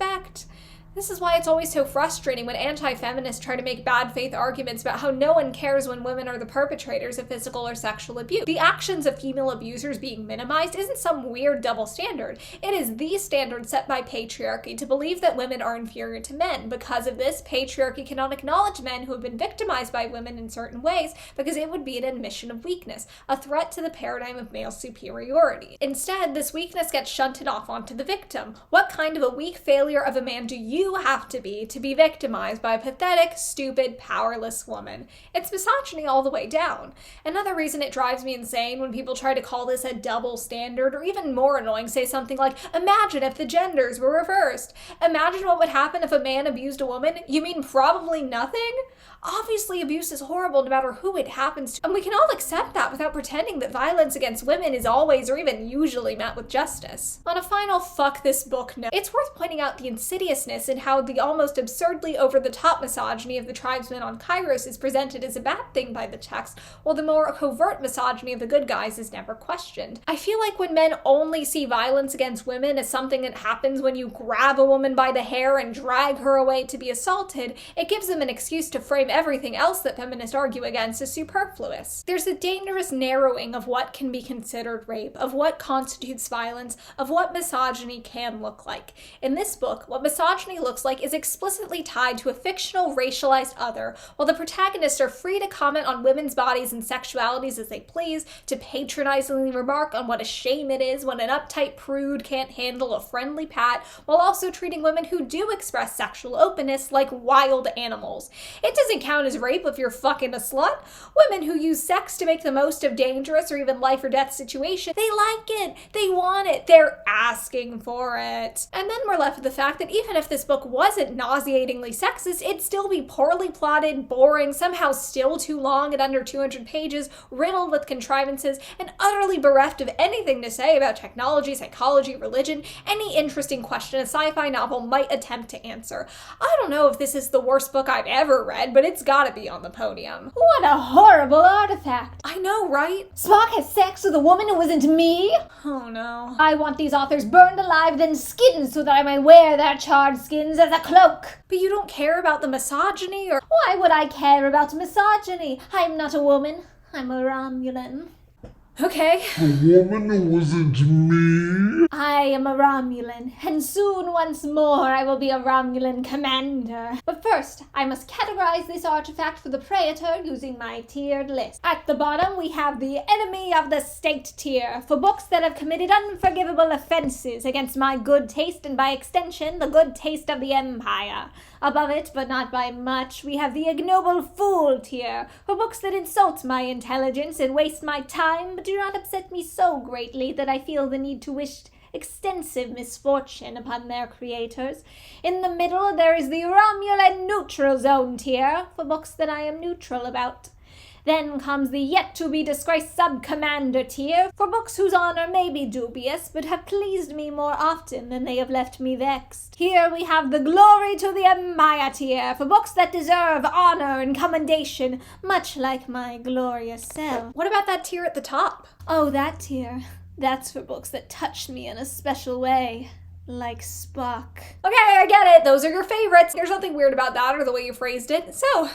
This is why it's always so frustrating when anti-feminists try to make bad faith arguments about how no one cares when women are the perpetrators of physical or sexual abuse. The actions of female abusers being minimized isn't some weird double standard. It is the standard set by patriarchy to believe that women are inferior to men. Because of this, patriarchy cannot acknowledge men who have been victimized by women in certain ways because it would be an admission of weakness, a threat to the paradigm of male superiority. Instead, this weakness gets shunted off onto the victim. What kind of a weak failure of a man do you have to be victimized by a pathetic, stupid, powerless woman? It's misogyny all the way down. Another reason it drives me insane when people try to call this a double standard, or even more annoying, say something like, imagine if the genders were reversed. Imagine what would happen if a man abused a woman? You mean probably nothing? Obviously, abuse is horrible no matter who it happens to, and we can all accept that without pretending that violence against women is always or even usually met with justice. On a final fuck this book note, it's worth pointing out the insidiousness in how the almost absurdly over-the-top misogyny of the tribesmen on Kairos is presented as a bad thing by the text, while the more covert misogyny of the good guys is never questioned. I feel like when men only see violence against women as something that happens when you grab a woman by the hair and drag her away to be assaulted, it gives them an excuse to frame everything else that feminists argue against as superfluous. There's a dangerous narrowing of what can be considered rape, of what constitutes violence, of what misogyny can look like. In this book, what misogyny looks like is explicitly tied to a fictional racialized other, while the protagonists are free to comment on women's bodies and sexualities as they please, to patronizingly remark on what a shame it is when an uptight prude can't handle a friendly pat, while also treating women who do express sexual openness like wild animals. It doesn't count as rape if you're fucking a slut. Women who use sex to make the most of dangerous or even life or death situations, they like it, they want it, they're asking for it. And then we're left with the fact that even if this book wasn't nauseatingly sexist, it'd still be poorly plotted, boring, somehow still too long at under 200 pages, riddled with contrivances, and utterly bereft of anything to say about technology, psychology, religion, any interesting question a sci-fi novel might attempt to answer. I don't know if this is the worst book I've ever read, but it's gotta be on the podium. What a horrible artifact. I know, right? Spock has sex with a woman who isn't me? Oh no. I want these authors burned alive, then skinned so that I may wear their charred skins as a cloak. But you don't care about the misogyny or— Why would I care about misogyny? I'm not a woman. I'm a Romulan. Okay. A woman who wasn't me? I am a Romulan, and soon once more I will be a Romulan commander. But first, I must categorize this artifact for the Praetor using my tiered list. At the bottom, we have the Enemy of the State tier, for books that have committed unforgivable offenses against my good taste and by extension, the good taste of the Empire. Above it, but not by much, we have the Ignoble Fool tier, for books that insult my intelligence and waste my time, but do not upset me so greatly that I feel the need to wish extensive misfortune upon their creators. In the middle, there is the Romulan Neutral Zone tier, for books that I am neutral about. Then comes the yet-to-be-disgraced Sub-Commander tier, for books whose honor may be dubious, but have pleased me more often than they have left me vexed. Here we have the Glory to the Empire tier, for books that deserve honor and commendation, much like my glorious self. What about that tier at the top? Oh, that tier. That's for books that touch me in a special way. Like Spock. Okay, I get it. Those are your favorites. There's nothing weird about that or the way you phrased it. So,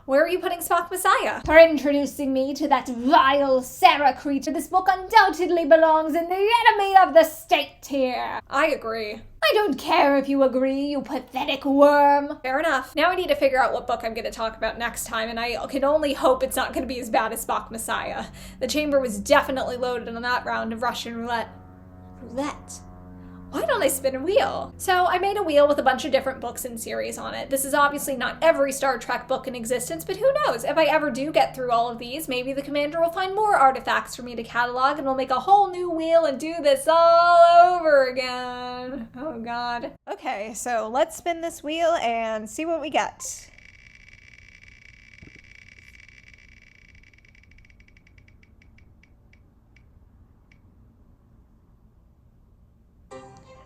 where are you putting Spock Messiah? For introducing me to that vile Sarah creature, this book undoubtedly belongs in the Enemy of the State tier. I agree. I don't care if you agree, you pathetic worm. Fair enough. Now I need to figure out what book I'm going to talk about next time, and I can only hope it's not going to be as bad as Spock Messiah. The chamber was definitely loaded on that round of Russian Roulette. Roulette? Why don't I spin a wheel? So I made a wheel with a bunch of different books and series on it. This is obviously not every Star Trek book in existence, but who knows? If I ever do get through all of these, maybe the commander will find more artifacts for me to catalog and we'll make a whole new wheel and do this all over again. Oh god. Okay, so let's spin this wheel and see what we get.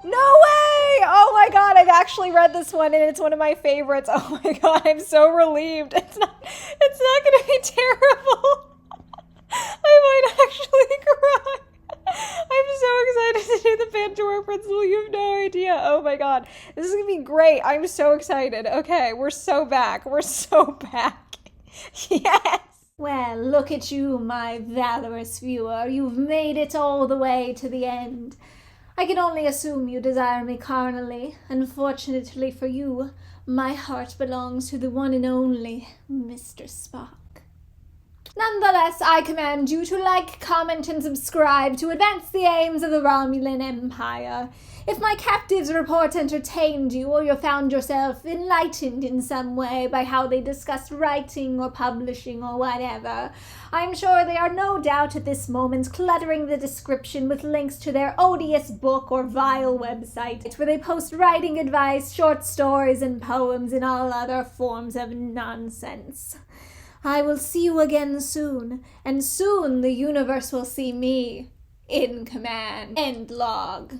No way! Oh my god, I've actually read this one and it's one of my favorites. Oh my god, I'm so relieved. It's not gonna be terrible. I might actually cry. I'm so excited to do the Pandora Principle. You have no idea. Oh my god. This is gonna be great. I'm so excited. Okay, we're so back. We're so back. Yes! Well, look at you, my valorous viewer. You've made it all the way to the end. I can only assume you desire me carnally. Unfortunately for you, my heart belongs to the one and only Mr. Spock. Nonetheless, I command you to like, comment, and subscribe to advance the aims of the Romulan Empire. If my captives' report entertained you, or you found yourself enlightened in some way by how they discussed writing or publishing or whatever, I'm sure they are no doubt at this moment cluttering the description with links to their odious book or vile website, where they post writing advice, short stories, and poems, and all other forms of nonsense. I will see you again soon, and soon the universe will see me in command. End log.